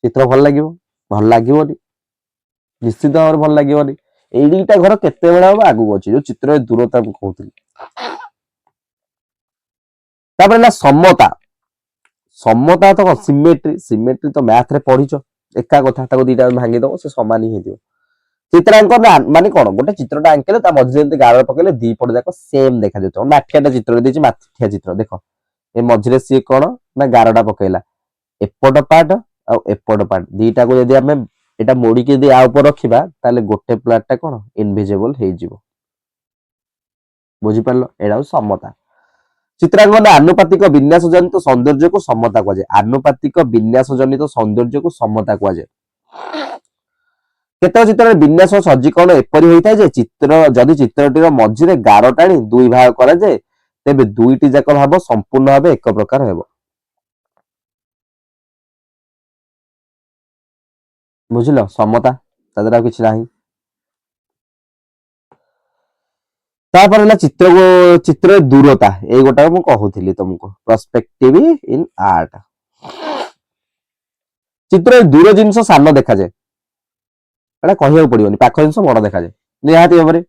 ଚିତ୍ର ଭଲ ଲାଗିବ? ଭଲ ଲାଗିବନି, ନିଶ୍ଚିତ ଭାବରେ ଭଲ ଲାଗିବନି। ଏଡିକିଟା ଘର କେତେବେଳେ ହବ ଆଗକୁ ଅଛି, ଯୋଉ ଚିତ୍ରରେ ଦୂରତା ମୁଁ କହୁଥିଲି। ତାପରେ ହେଲା ସମତା। ସମତା ତ କଣ? ସିମେଟ୍ରି। ସିମେଟ୍ରି ତ ମ୍ୟାଥରେ ପଢିଛ, ଏକା କଥା, ତାକୁ ଦିଟା ଭାଙ୍ଗିଦବ ସେ ସମାନ ହିଁ ହେଇଥିବ। ଚିତ୍ରାଙ୍କନ ମାନେ କଣ? ଗୋଟେ ଚିତ୍ରଟା ଆଙ୍କିଲେ ତା ମଝିରେ ଯେମିତି ଗାର ପକେଇଲେ ଦି ପଟ ଯାକ ସେମ ଦେଖାଯାଉଥିବ। ମାଠିଆଟା ଚିତ୍ରରେ ଦେଇଛି, ମାଠିଆ ଚିତ୍ର ଦେଖ, ए मझिरे सी कौन ना गारटा पकेला एपट पार्ट आ एपट पार्ट दीटा को यदि आम एटा मोड़िकी यदि आ ऊपर रखिबा ताले गोटे पार्टटा कौन इनविजिबल हो जिवो बुझी पारलो एडा समता चित्रांकन आनुपातिक विन्यास जनित सौंदर्य को समता कुआ जाए आनुपातिक विन्यास जनित सौंदर्य को समता कुआ जाए केतक चित्र विन्यास और सज्जीकरण एपरि होइଥାଏ जे चित्र जदि चित्रटीर मझिरे गार टाणी दुई भाग करा जाए तेबे दुईटी जाक भाव संपूर्ण भावे एक प्रकार हेबो बुझिलो समता तादरा किछ नाही तापर होला चित्र को चित्र दूरता ए गोटा मु कहूथिली तुमको पर्सपेक्टिव इन आर्ट चित्र दूर जिंस सान देखा जाए एटा कहियो पड़ियोनी पाख जिंस बड़ देखा जाए निहाती भाबरे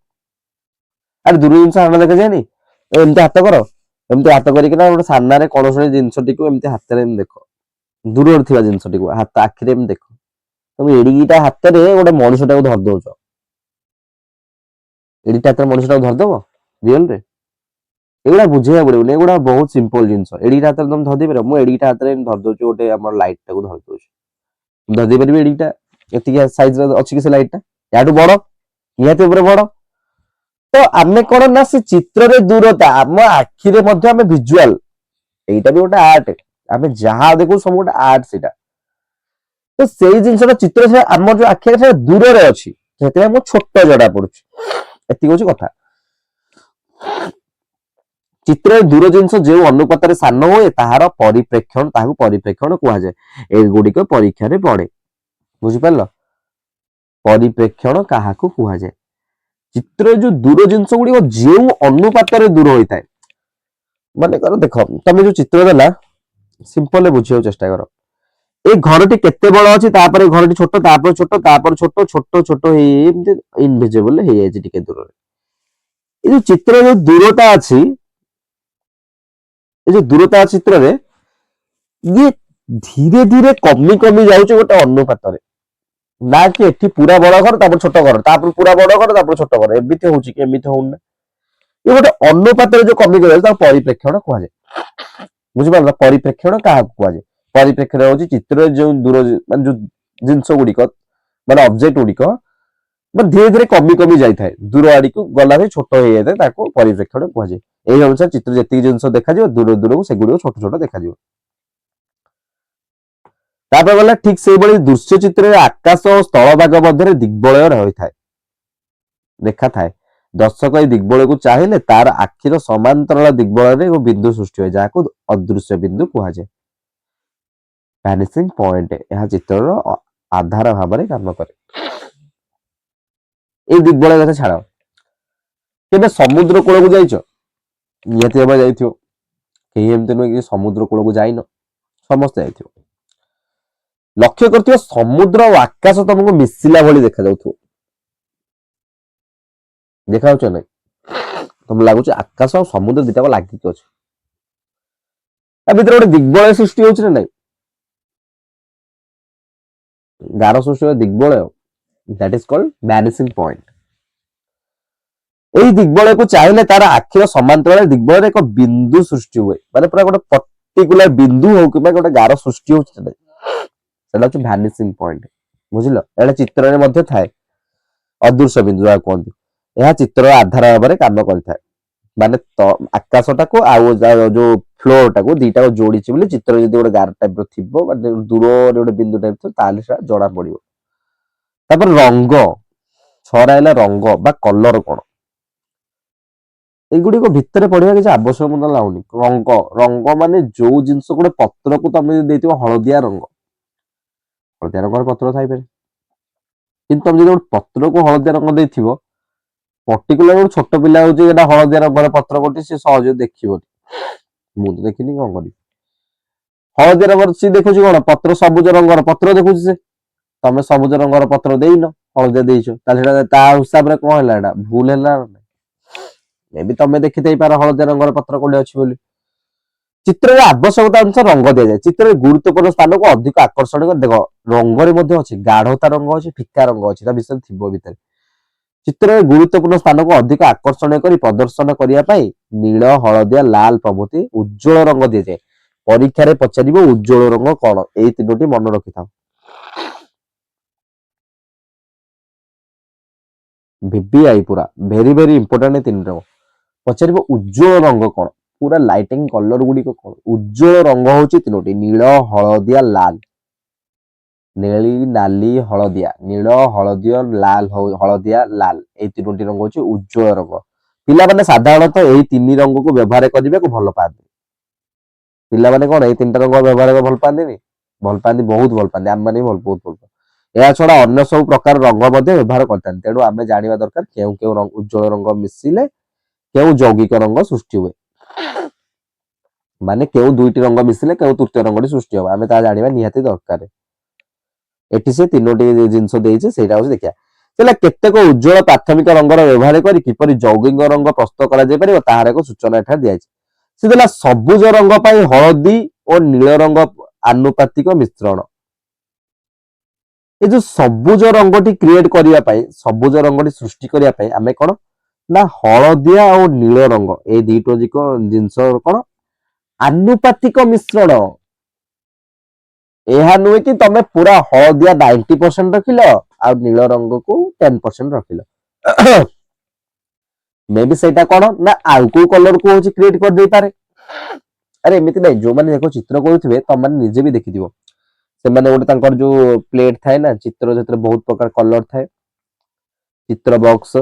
अरे दूर जिंस सान देखा जाए नी एमती हाथ कर एमती हाथ करिक ना गोटे सामने कौन जिनसटी को एमती हाथ में देख दूर थिबा जिनसटी को हाथ आखिरे देख तुम एडिटा हाथ में गोटे मनुष्यटा को धर दौच एडिटा हाथ मनुष्यटा को धरदब रियल रे एगुड़ा बुझे पड़ो एगुड़ा बहुत सिंपल जिन एडिटा हाथ में तुम धरदे पार मुझे एडिटा हाथ में धरदे गोटे आम लाइट टाक धरदे धरदे पारि एडिटा एति सैज अच्छी कि लाइटा या बड़ निहती बड़ तो आम कौन ना से चित्र रे दूरता आम आखिरे आम विजुआल एटा भी गोटे आर्ट आम जहाँ देखो सब गोटे आर्ट से तो से जिनसा चित्र से आम जो आखिर से दूर रे अच्छी छोट जड़ा पड़ुची एति हूँ कथा चित्र दूर जिनस जो अनुपात सान हुए ताहार परिप्रेक्षण ताहाକୁ परिप्रेक्षण कहा जाए एगुड़िक परीक्षा रे पड़े बुझिपारल परिप्रेक्षण काहाକୁ कहा जाए चित्र जो दूर जिनस गुड़िक जो अनुपात दूर होता है माने कर देख तुम जो चित्र देला सिंपल बुझे चेष्टा कर ए घरटी केते बड़ अछि तापर घरटी छोट तापर छोट तापर छोट छोट छोट इनविजिबल हे जाय टिके दूर रे ए जो चित्र जो दूरता अछि ए जो दूरता चित्र रे ये धीरे धीरे कमी कमी जाउछ गोटे अनुपात रे ना कि एठी पूरा बड़ घर तापर छोट घर तापर पूरा बड़ घर तापर छोट घर एमिति होउची कि एमिति होउना ये गोटे अनुपात रे जो कमी गय ता परिप्रेक्षण कहा जाय बुझि पारल परिप्रेक्षण काहा कहा जाय परिप्रेक्षण होउची चित्र जो दूर मान जो जिंस गुडी को माने ऑब्जेक्ट गुडी को माने धीरे धीरे कमी कमी जाय थाए दूर आडी को गला रे छोट हो जाय ताको परिप्रेक्षण कहा जाय एही अनुसार चित्र जति जिंस देखा जिवो दूर दूर को सेगुडी छोट छोट देखा जिवो तापर गला ठीक से बड़ी दृश्य चित्र रे आकाश और स्थल भाग मध्य दिग्बलय रही थाए देखा थाए दर्शक ए दिग्बलय को चाहिए तार आखिर समांतराल दिग्बलय रे एक बिंदु सृष्टि होय जाको अदृश्य बिंदु कहा जाय वैनिशिंग पॉइंट यह चित्र आधार भाव में काम करे ए दिग्बलय कथा छाड़ केबे समुद्र कूल को जाइछ नियति भाव जाइथियो केही एमते न कि समुद्र कूल को जाइनो समस्त जाइथियो लक्ष्य करथियो समुद्र और आकाश तुमको मिसिला भली देखा जाउथो देखा जाउछ नै तुम लागुछ आकाश और समुद्र दिटा को लागि कि अछि आ भीतर गोटे दिग्बलय सृष्टि होछ नै गार सृष्टि दिग्बलय that is called vanishing point एही दिग्बलय को चाहिए तार आखिर समांतराल दिग्बलय एक बिंदु सृष्टि हुए माने पूरा गोटे पर्टिकुलर बिंदु हो कि गोटे गार सृष्टि होछ नै सेटा होछ वैनिशिंग पॉइंट बुझिलो एटा चित्र रे मध्ये थाए अदृश्य बिंदु आ कोन यह चित्र आधार भाव में काम करता है माने तो आकाशटा को आउ जो फ्लोर टा को दीटा को जोड़ी बोले चित्र जदि गोटे गार टाइप रो थिबो माने दूर रे गोटे बिंदु टाइप तो ताले से जड़ा पड़िबो तापर रंग छराइला रंग बा कलर कोन एगुडी को भितर पढ़िबा कि आवश्यक मन लाउनी रंग रंग माने जो जिंस गोटे पत्र को तुम देथिबो हळदिया रंग पत्र थाई पारे किंतु तुम जदि पत्र को हळदिया रंग देथिबो पर्टिकुलर गोटे छोट पिला होची एटा हळदिया रंगर पत्र कोटी से सहज देखिबो मु तो देखिनी कोन करी हळदिया रंगर सी देखुची कोन पत्र सबुज रंगर पत्र देखुची से तमे सबुज रंगर पत्र देइनो हळदिया देइछो ताले ता हिसाब रे कोन हला एटा भूल हला मे भी तमे देखि देई पार हळदिया रंगर पत्र कोडी अछि बोली चित्र रे आवश्यकता अनुसार रंग दिया जाय चित्र रे गुरुत्वपूर्ण स्थान को अधिक आकर्षण कर देखो रंग रे मध्ये अछि गाढ़ता रंग अछि फिक्का रंग अछि ता विषय थिबो भीतर ଚିତ୍ରରେ ଗୁରୁତ୍ୱପୂର୍ଣ୍ଣ ସ୍ଥାନକୁ ଅଧିକ ଆକର୍ଷଣୀୟ କରି ପ୍ରଦର୍ଶନ କରିବା ପାଇଁ ନୀଳ, ହଳଦିଆ, ଲାଲ ପ୍ରଭୃତି ଉଜ୍ଜଳ ରଙ୍ଗ ଦିଆଯାଏ। ପରୀକ୍ଷାରେ ପଚାରିବ ଉଜ୍ଜଳ ରଙ୍ଗ କଣ? ଏଇ ତିନୋଟି ମନେ ରଖିଥାଅ। ଭିଭିଆଇ ପୁରା ଭେରି ଭେରି ଇମ୍ପୋର୍ଟାଣ୍ଟ ତିନି ରଙ୍ଗ। ପଚାରିବ ଉଜ୍ଜଳ ରଙ୍ଗ କଣ? ପୁରା ଲାଇଟିଂ କଲର ଗୁଡିକ କଣ? ଉଜ୍ଜଳ ରଙ୍ଗ ହଉଛି ତିନୋଟି ନୀଳ, ହଳଦିଆ, ଲାଲ। ନେଳି, ନାଲି, ହଳଦିଆ। ନୀଳ, ହଳଦିଆ, ଲାଲ, ହଳଦିଆ, ଲାଲ। ଏଇ ତିନୋଟି ରଙ୍ଗ ହଉଛି ଉଜ୍ଜଳ ରଙ୍ଗ। ପିଲାମାନେ ସାଧାରଣତଃ ଏଇ ତିନି ରଙ୍ଗକୁ ବ୍ୟବହାର କରିବାକୁ ଭଲ ପାଆନ୍ତି। ପିଲାମାନେ କଣ ଏଇ ତିନିଟା ରଙ୍ଗ ବ୍ୟବହାର କରିବାକୁ ଭଲ ପାଆନ୍ତିନି? ଭଲ ପାଆନ୍ତି, ବହୁତ ଭଲ ପାଆନ୍ତି। ଆମମାନେ ବି ବହୁତ ଭଲ ପାଉ। ଏହା ଛଡା ଅନ୍ୟ ସବୁ ପ୍ରକାର ରଙ୍ଗ ମଧ୍ୟ ବ୍ୟବହାର କରିଥାନ୍ତି। ତେଣୁ ଆମେ ଜାଣିବା ଦରକାର କେଉଁ କେଉଁ ଉଜ୍ଜଳ ରଙ୍ଗ ମିଶିଲେ କେଉଁ ଯୌଗିକ ରଙ୍ଗ ସୃଷ୍ଟି ହୁଏ। ମାନେ କେଉଁ ଦୁଇଟି ରଙ୍ଗ ମିଶିଲେ କେଉଁ ତୃତୀୟ ରଙ୍ଗଟି ସୃଷ୍ଟି ହବ, ଆମେ ତାହା ଜାଣିବା ନିହାତି ଦରକାର। ଏଠି ସେ ତିନୋଟି ଜିନିଷ ଦେଇଛି, ସେଇଟା ହଉଛି ଦେଖିବା। ତାହେଲେ କେତେକ ଉଜ୍ଜଳ ପ୍ରାଥମିକ ରଙ୍ଗର ବ୍ୟବହାର କରି କିପରି ଯୌଗିକ ରଙ୍ଗ ପ୍ରସ୍ତୁତ କରାଯାଇପାରିବ ତାହାର ଏକ ସୂଚନା ଏଠାରେ ଦିଆଯାଇଛି। ସେ ଦେଲା ସବୁଜ ରଙ୍ଗ ପାଇଁ ହଳଦୀ ଓ ନୀଳ ରଙ୍ଗ ଆନୁପାତିକ ମିଶ୍ରଣ। ଏ ଯୋଉ ସବୁଜ ରଙ୍ଗଟି କ୍ରିଏଟ କରିବା ପାଇଁ, ସବୁଜ ରଙ୍ଗଟି ସୃଷ୍ଟି କରିବା ପାଇଁ ଆମେ କଣ ନା ହଳଦିଆ ଆଉ ନୀଳ ରଙ୍ଗ ଏଇ ଦିଟା ଜିନିଷ କଣ ଆନୁପାତିକ ମିଶ୍ରଣ। ଏହା ନୁହେଁ କି ତମେ ପୁରା ହଳଦିଆ 90% ରଖିଲ ଆଉ ନୀଳ ରଙ୍ଗକୁ 10% ରଖିଲ। ମେ ବି ସେଇଟା କଣ ନା ଆଉ କୋଉ କଲରକୁ ହଉଛି କ୍ରିଏଟ କରିଦେଇପାରେ। ଆରେ ଏମିତି ନାଇଁ, ଯୋଉମାନେ ଦେଖ ଚିତ୍ର କରୁଥିବେ ତମମାନେ ନିଜେ ବି ଦେଖିଥିବ, ସେମାନେ ଗୋଟେ ତାଙ୍କର ଯୋଉ ପ୍ଲେଟ ଥାଏ ନା ଚିତ୍ର, ସେଥିରେ ବହୁତ ପ୍ରକାର କଲର ଥାଏ। ଚିତ୍ର ବକ୍ସ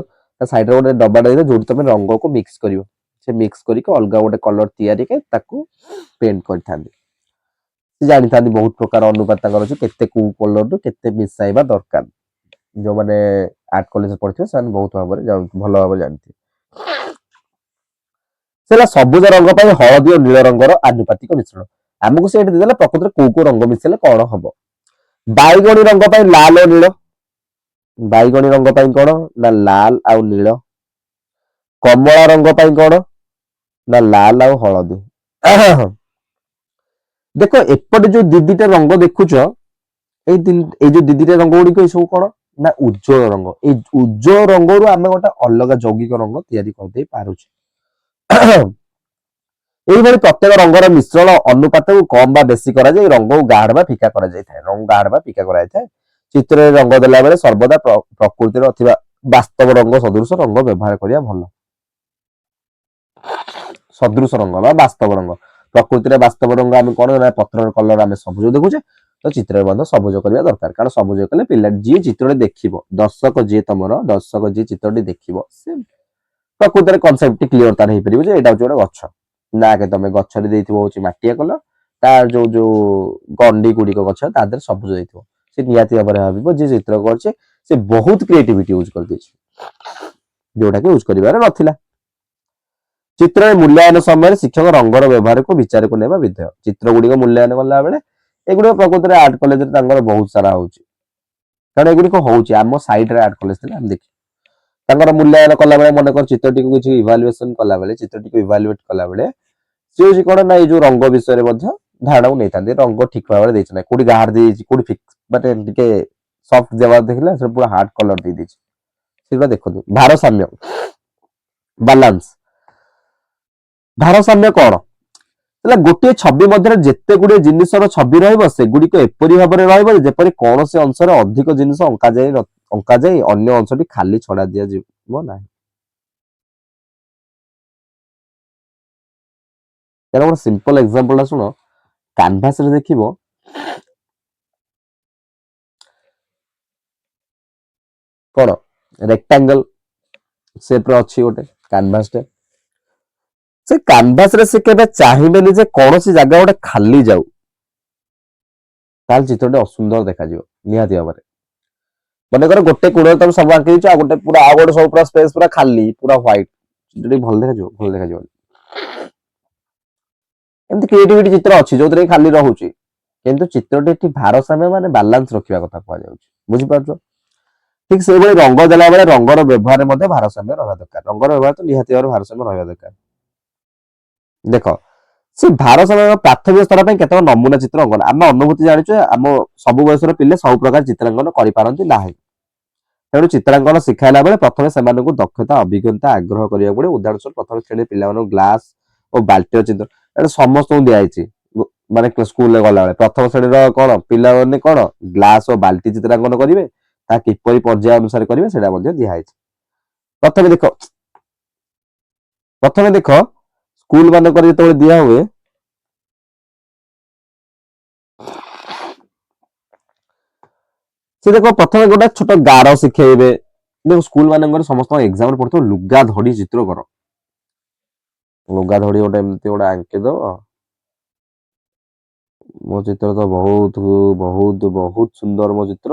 ତା ସାଇଡରେ ଗୋଟେ ଡବାଟା ଦେଇଥିବ ଯୋଉଠି ତମେ ରଙ୍ଗକୁ ମିକ୍ସ କରିବ। ସେ ମିକ୍ସ କରିକି ଅଲଗା ଗୋଟେ କଲର ତିଆରି କରି ତାକୁ ପେଣ୍ଟ କରିଥାନ୍ତି। ସେ ଜାଣିଥାନ୍ତି ବହୁତ ପ୍ରକାର ଅନୁପାତ ତାଙ୍କର ଅଛି, କେତେ କୋଉ କଲରରୁ କେତେ ମିଶାଇବା ଦରକାର। ଯୋଉମାନେ ଆର୍ଟ କଲେଜରେ ପଢିଥିବେ ସେମାନେ ବହୁତ ଭାବରେ ଭଲ ଭାବରେ ଜାଣିଥିବେ। ସେଟା ସବୁଜ ରଙ୍ଗ ପାଇଁ ହଳଦୀ ଓ ନୀଳ ରଙ୍ଗର ଆନୁପାତିକ ମିଶ୍ରଣ। ଆମକୁ ସେ ଏଠି ଦେଇଦେଲା ପ୍ରକୃତରେ କୋଉ କୋଉ ରଙ୍ଗ ମିଶିଲେ କଣ ହବ। ବାଇଗଣୀ ରଙ୍ଗ ପାଇଁ ଲାଲ ଓ ନୀଳ। ବାଇଗଣୀ ରଙ୍ଗ ପାଇଁ କଣ ନା ଲାଲ ଆଉ ନୀଳ। କମଳା ରଙ୍ଗ ପାଇଁ କଣ ନା ଲାଲ ଆଉ ହଳଦୀ। ଦେଖ ଏପଟେ ଯୋଉ ଦିଦିଟା ରଙ୍ଗ ଦେଖୁଛ, ଏଇ ଯୋଉ ଦିଦିଟା ରଙ୍ଗ ଗୁଡିକ ଏ ସବୁ କଣ ନା ଉଜ୍ଜଳ ରଙ୍ଗ। ଏଇ ଉଜ୍ଜଳ ରଙ୍ଗରୁ ଆମେ ଗୋଟେ ଅଲଗା ଯୌଗିକ ରଙ୍ଗ ତିଆରି କରିଦେଇ ପାରୁଛେ। ଏଇଭଳି ପ୍ରତ୍ୟେକ ରଙ୍ଗର ମିଶ୍ରଣ ଅନୁପାତକୁ କମ ବା ବେଶୀ କରାଯାଇ ରଙ୍ଗକୁ ଗାଢ ବା ଫିକା କରାଯାଇଥାଏ। ରଙ୍ଗ ଗାଢ ବା ଫିକା କରାଯାଇଥାଏ। ଚିତ୍ରରେ ରଙ୍ଗ ଦେଲା ବେଳେ ସର୍ବଦା ପ୍ରକୃତିର ଥିବା ବାସ୍ତବ ରଙ୍ଗ ସଦୃଶ ରଙ୍ଗ ବ୍ୟବହାର କରିବା ଭଲ। ସଦୃଶ ରଙ୍ଗ ବା ବାସ୍ତବ ରଙ୍ଗ। ପ୍ରକୃତିରେ ବାସ୍ତବ ରଙ୍ଗ ଆମେ କଣ ନା ପତ୍ରର କଲର ଆମେ ସବୁଜ ଦେଖୁଛେ, ତ ଚିତ୍ରରେ ମଧ୍ୟ ସବୁଜ କରିବା ଦରକାର। କାରଣ ସବୁଜ କଲେ ପିଲା ଯିଏ ଚିତ୍ରଟି ଦେଖିବ, ଦର୍ଶକ ଯିଏ ଚିତ୍ରଟି ଦେଖିବ, ସେ ପ୍ରକୃତରେ କନସେପ୍ଟ କ୍ଲିୟର ତାର ହେଇପାରିବ ଯେ ଏଇଟା ହଉଛି ଗୋଟେ ଗଛ। ନା କି ତମେ ଗଛରେ ଦେଇଥିବ ହଉଛି ମାଟିଆ କଲର, ତାର ଯୋଉ ଗଣ୍ଡି ଗୁଡିକ ଗଛ ତା ଦେହରେ ସବୁଜ ଦେଇଥିବ, ସେ ନିହାତି ଭାବରେ ଭାବିବ ଯିଏ ଚିତ୍ର କରିছে ସେ ବହୁତ କ୍ରିଏଟିଭିଟି ୟୁଜ କରିଦେଇଛି, ଯୋଉଟା କି ୟୁଜ କରିବାର ନଥିଲା। ଚିତ୍ରରେ ମୂଲ୍ୟାୟନ ସମୟରେ ଶିକ୍ଷକ ରଙ୍ଗର ବ୍ୟବହାରକୁ ବିଚାରକୁ ନେବା ବିଧେୟ। ଚିତ୍ର ଗୁଡିକ ମୂଲ୍ୟାୟନ କଲା ବେଳେ ଏଗୁଡିକ ପ୍ରକୃତରେ ଆର୍ଟ କଲେଜରେ ତାଙ୍କର ବହୁତ ସାରା ହଉଛି, କାରଣ ଏଗୁଡିକ ହଉଛି ଆମ ସାଇଡରେ ଆର୍ଟ କଲେଜ ଥିଲା ଆମେ ଦେଖି। ତାଙ୍କର ମୂଲ୍ୟାୟନ କଲାବେଳେ ମନେକର ଚିତ୍ରଟିକୁ କିଛି ଇଭାଲୁଏସନ କଲାବେଳେ, ଚିତ୍ରଟିକୁ ଇଭାଲୁଏଟ କଲାବେଳେ ସେ ହଉଛି କଣ ନା ଏଇ ଯୋଉ ରଙ୍ଗ ବିଷୟରେ ମଧ୍ୟ ଧାରଣାକୁ ନେଇଥାନ୍ତି। ରଙ୍ଗ ଠିକ ଭାବରେ ଦେଇଛି ନା କୋଉଠି ଗାହାର ଦେଇଛି, କୋଉଠି ଫିକ୍ସ ମାନେ ଟିକେ ସଫ୍ଟ ଦେବାର ଦେଖିଲା ସେ ପୁରା ହାର୍ଡ କଲର ଦେଇଦେଇଛି, ସେଗୁଡା ଦେଖନ୍ତୁ। ଭାରସାମ୍ୟ ବାଲାନ୍ସ। ଭାରସାମ୍ୟ କଣ? ହେଲେ ଗୋଟିଏ ଛବି ମଧ୍ୟରେ ଯେତେ ଗୁଡିଏ ଜିନିଷର ଛବି ରହିବ ସେଗୁଡିକ ଏପରି ଭାବରେ ରହିବ ଯେପରି କୌଣସି ଅଂଶରେ ଅଧିକ ଜିନିଷ ଅଙ୍କାଯାଇ ଅନ୍ୟ ଅଂଶଟି ଖାଲି ଛଡା ଦିଆଯିବ ନାହିଁ। ତାର ଗୋଟେ ସିମ୍ପଲ ଏକ୍ସାମ୍ପଲ ଟା ଶୁଣ। କାନଭାସରେ ଦେଖିବ କଣ ରେକ୍ଟାଙ୍ଗଲ ସେପରେ ଅଛି ଗୋଟେ କାନଭାସଟେ। ସେ କାନଭାସରେ ସେ କେବେ ଚାହିଁବେନି ଯେ କୌଣସି ଜାଗା ଗୋଟେ ଖାଲି ଯାଉ, ତାହେଲେ ଚିତ୍ରଟି ଅସୁନ୍ଦର ଦେଖାଯିବ ନିହାତି ଭାବରେ। ମନେକର ଗୋଟେ କୋଣରେ ତମେ ସବୁ ଆଙ୍କି ଦେଇଛ, ଆଉ ଗୋଟେ ପୁରା ଆଉ ଗୋଟେ ସବୁ ପୁରା ସ୍ପେସ ପୁରା ଖାଲି ପୁରା ହ୍ୱାଇଟ, ଚିତ୍ରଟି ଭଲ ଦେଖାଯିବ? ଭଲ ଦେଖାଯିବନି। ଏମିତି କ୍ରିଏଟିଭିଟି ଚିତ୍ର ଅଛି ଯୋଉଥିରେ ଖାଲି ରହୁଛି, କିନ୍ତୁ ଚିତ୍ରଟି ଏଠି ଭାରସାମ୍ୟ ମାନେ ବାଲାନ୍ସ ରଖିବା କଥା କୁହାଯାଉଛି। ବୁଝିପାରୁଛ? ଠିକ ସେଇଭଳି ରଙ୍ଗ ଦେଲା ବେଳେ ରଙ୍ଗର ବ୍ୟବହାର ମଧ୍ୟ ଭାରସାମ୍ୟ ରହିବା ଦରକାର। ରଙ୍ଗର ବ୍ୟବହାର ତ ନିହାତି ଭାବରେ ଭାରସାମ୍ୟ ରହିବା ଦରକାର। ଦେଖ ସେ ଭାରସାମ୍ୟ ପ୍ରାଥମିକ ସ୍ତର ପାଇଁ କେତେକ ନମୁନା ଚିତ୍ର ଅଙ୍କନ। ଆମେ ଅନୁଭୂତି ଜାଣିଛୁ ଆମ ସବୁ ବୟସର ପିଲେ ସବୁ ପ୍ରକାର ଚିତ୍ରାଙ୍କନ କରିପାରନ୍ତି ନାହିଁ। ତେଣୁ ଚିତ୍ରାଙ୍କନ ଶିଖାଇଲା ବେଳେ ପ୍ରଥମେ ସେମାନଙ୍କୁ ଦକ୍ଷତା ଅଭିଜ୍ଞତା ଆଗ୍ରହ କରିବାକୁ ପଡିବ। ଉଦାହରଣ ସ୍ୱରୂପ ପ୍ରଥମେ ଶ୍ରେଣୀ ପିଲାମାନଙ୍କୁ ଗ୍ଲାସ ଓ ବାଲ୍ଟିର ଚିତ୍ର, ଏଟା ସମସ୍ତଙ୍କୁ ଦିଆଯାଇଛି ମାନେ ସ୍କୁଲରେ ଗଲାବେଳେ। ପ୍ରଥମ ଶ୍ରେଣୀର କଣ ପିଲାମାନେ କଣ ଗ୍ଲାସ ଓ ବାଲ୍ଟି ଚିତ୍ରାଙ୍କନ କରିବେ, ତା କିପରି ପର୍ଯ୍ୟାୟ ଅନୁସାରେ କରିବେ ସେଇଟା ମଧ୍ୟ ଦିଆଯାଇଛି। ପ୍ରଥମେ ଦେଖ ସ୍କୁଲ ମାନଙ୍କରେ ଯେତେବେଳେ ଦିଆ ହୁଏ, ସେ ଦେଖ ପ୍ରଥମେ ଗୋଟେ ଛୋଟ ଗାର ଶିଖେଇବେ। ଦେଖ ସ୍କୁଲ ମାନଙ୍କରେ ସମସ୍ତଙ୍କ ଏକ୍ସାମ୍ରେ ପଡୁଥିବ ଲୁଗା ଧଡି ଚିତ୍ର କର। ଲୁଗା ଧଡି ଗୋଟେ ଏମିତି ଗୋଟେ ଆଙ୍କି ଦବ। ମୋ ଚିତ୍ର ତ ବହୁତ ବହୁତ ବହୁତ ସୁନ୍ଦର ମୋ ଚିତ୍ର।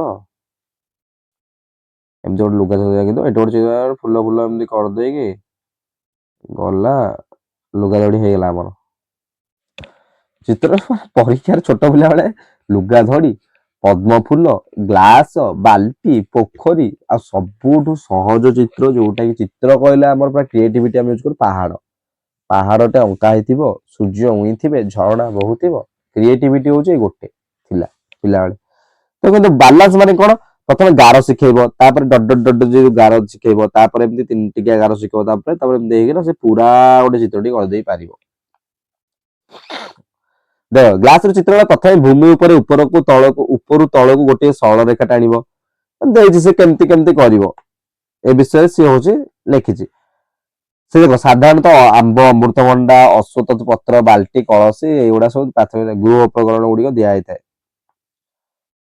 ଏମିତି ଗୋଟେ ଲୁଗା ଧଡି ଆଙ୍କିଦବ, ଏଠି ଗୋଟେ ଚିତ୍ର ଫୁଲ ଫୁଲ ଏମିତି କରିଦେଇକି ଗଲା, ଲୁଗା ଧଡି ହେଇଗଲା ଆମର ଚିତ୍ର। ପରୀକ୍ଷାରେ ଛୋଟ ପିଲା ବେଳେ ଲୁଗା ଧଡି, ପଦ୍ମ ଫୁଲ, ଗ୍ଲାସ, ବାଲ୍ଟି, ପୋଖରୀ, ଆଉ ସବୁଠୁ ସହଜ ଚିତ୍ର ଯୋଉଟା କି ଚିତ୍ର କହିଲେ ଆମର ପୁରା କ୍ରିଏଟିଭିଟି ଆମେ ୟୁଜ କରୁ, ପାହାଡ। ପାହାଡଟେ ଅଙ୍କା ହେଇଥିବ, ସୂର୍ଯ୍ୟ ଉଇଁଥିବେ, ଝରଣା ବହୁଥିବ। କ୍ରିଏଟିଭିଟି ହଉଛି ଗୋଟେ ଥିଲା ପିଲାବେଳେ। ତ କିନ୍ତୁ ବାଲାନ୍ସ ମାନେ କଣ, ପ୍ରଥମେ ଗାର ଶିଖେଇବ, ତାପରେ ଡଟ ଡଟ ଡଟ ଯୋଉ ଗାର ଶିଖେଇବ, ତାପରେ ଏମିତି 3 ଟିକିଆ ଗାର ଶିଖେଇବ, ତାପରେ ଏମିତି ହେଇକିନା ସେ ପୁରା ଗୋଟେ ଚିତ୍ରଟି କରିଦେଇ ପାରିବ। ଦେଖ ଗ୍ଲାସ ର ଚିତ୍ର ପ୍ରଥମେ ଭୂମି ଉପରେ ଉପରୁ ତଳକୁ ଗୋଟିଏ ସରଳ ରେଖା ଟାଣିବ। ଦେଇଛି ସେ କେମିତି କେମିତି କରିବ ଏ ବିଷୟରେ ସିଏ ହଉଛି ଲେଖିଛି। ସେ ଦେଖ ସାଧାରଣତଃ ଆମ୍ବ, ଅମୃତଭଣ୍ଡା, ଅଶ୍ୱତଥ ପତ୍ର, ବାଲ୍ଟି, କଳସୀ ଏଇଗୁଡା ସବୁ ପ୍ରାଥମିକ ଗୃହ ଉପକରଣ ଗୁଡିକ ଦିଆଯାଇଥାଏ।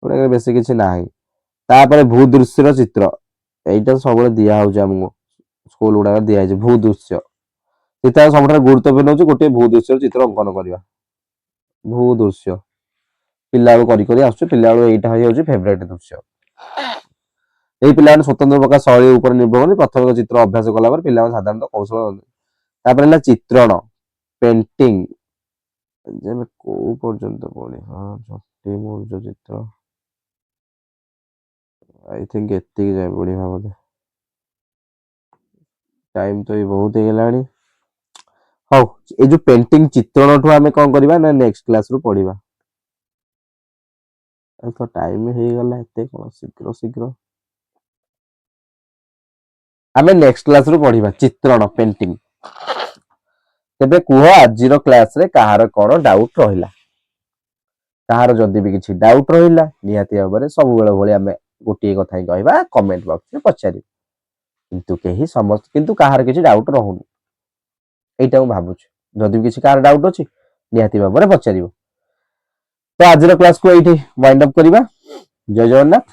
ଏଗୁଡା ବେଶୀ କିଛି ନାହିଁ। ତାପରେ ଭୂଦୃଶ୍ୟର ଚିତ୍ର, ଏଇଟା ସବୁବେଳେ ଦିଆ ହଉଛି ଆମକୁ, ସ୍କୁଲ ଗୁଡାକ ଦିଆଯାଇଛି ଭୂଦୃଶ୍ୟ। ଚିତ୍ର ସବୁଠାରୁ ଗୁରୁତ୍ୱପୂର୍ଣ୍ଣ ହଉଛି ଗୋଟିଏ ଭୂଦୃଶ୍ୟର ଚିତ୍ର ଅଙ୍କନ କରିବା। ଭୂଦୃଶ୍ୟ ପିଲାବେଳୁ କରି କରି ଆସୁଛୁ, ପିଲାବେଳୁ ଏଇଟା ହେଇଯାଉଛି ଫେଭରାଇଟ ଦୃଶ୍ୟ। ଏଇ ପିଲାମାନେ ସ୍ୱତନ୍ତ୍ର ପ୍ରକାର ଶୈଳୀ ଉପରେ ନିର୍ଭର କରନ୍ତି। ପ୍ରଥମ ଚିତ୍ର ଅଭ୍ୟାସ କଲା ପରେ ପିଲାମାନେ ସାଧାରଣତଃ କୌଶଳ। ତାପରେ ହେଲା ଚିତ୍ରଣ, ପେଣ୍ଟିଂ, କୋଉ ପର୍ଯ୍ୟନ୍ତ ପଢିବା, ଝୋଟି ମୁରୁଜ ଚିତ୍ର, ଆଇ ଥିଙ୍କ ଏତିକି ଯାଏ ପଢିବା ବୋଧେ। ଟାଇମ ତ ବହୁତ ହେଇଗଲାଣି। ହଉ, ଏଇ ଯୋଉ ପେଣ୍ଟିଂ ଚିତ୍ରଣଠୁ ଆମେ କଣ କରିବା ନା ନେକ୍ସଟ କ୍ଲାସ ରୁ ପଢିବା। ତ ଟାଇମ ହେଇଗଲା, ଏତେ କଣ ଶୀଘ୍ର ଶୀଘ୍ର। ଆମେ ନେକ୍ସଟ କ୍ଲାସ ରୁ ପଢିବା ଚିତ୍ରଣ, ପେଣ୍ଟିଂ। ତେବେ କୁହ ଆଜିର କ୍ଲାସରେ କାହାର କଣ ଡାଉଟ ରହିଲା? କାହାର ଯଦି ବି କିଛି ଡାଉଟ ରହିଲା ନିହାତି ଭାବରେ ସବୁବେଳେ ଭଳି ଆମେ ଗୋଟିଏ କଥା ହିଁ କହିବା, କମେଣ୍ଟ ବକ୍ସରେ ପଚାରିବା। କିନ୍ତୁ କାହାର କିଛି ଡାଉଟ ରହୁନି, ଏଇଟା ମୁଁ ଭାବୁଛି। ଯଦି ବି କିଛି କାହାର ଡାଉଟ ଅଛି ନିହାତି ଭାବରେ ପଚାରିବ। ତ ଆଜିର କ୍ଲାସକୁ ଏଇଠି ୱାଇଣ୍ଡ ଅପ୍ କରିବା। ଜୟ ଜଗନ୍ନାଥ।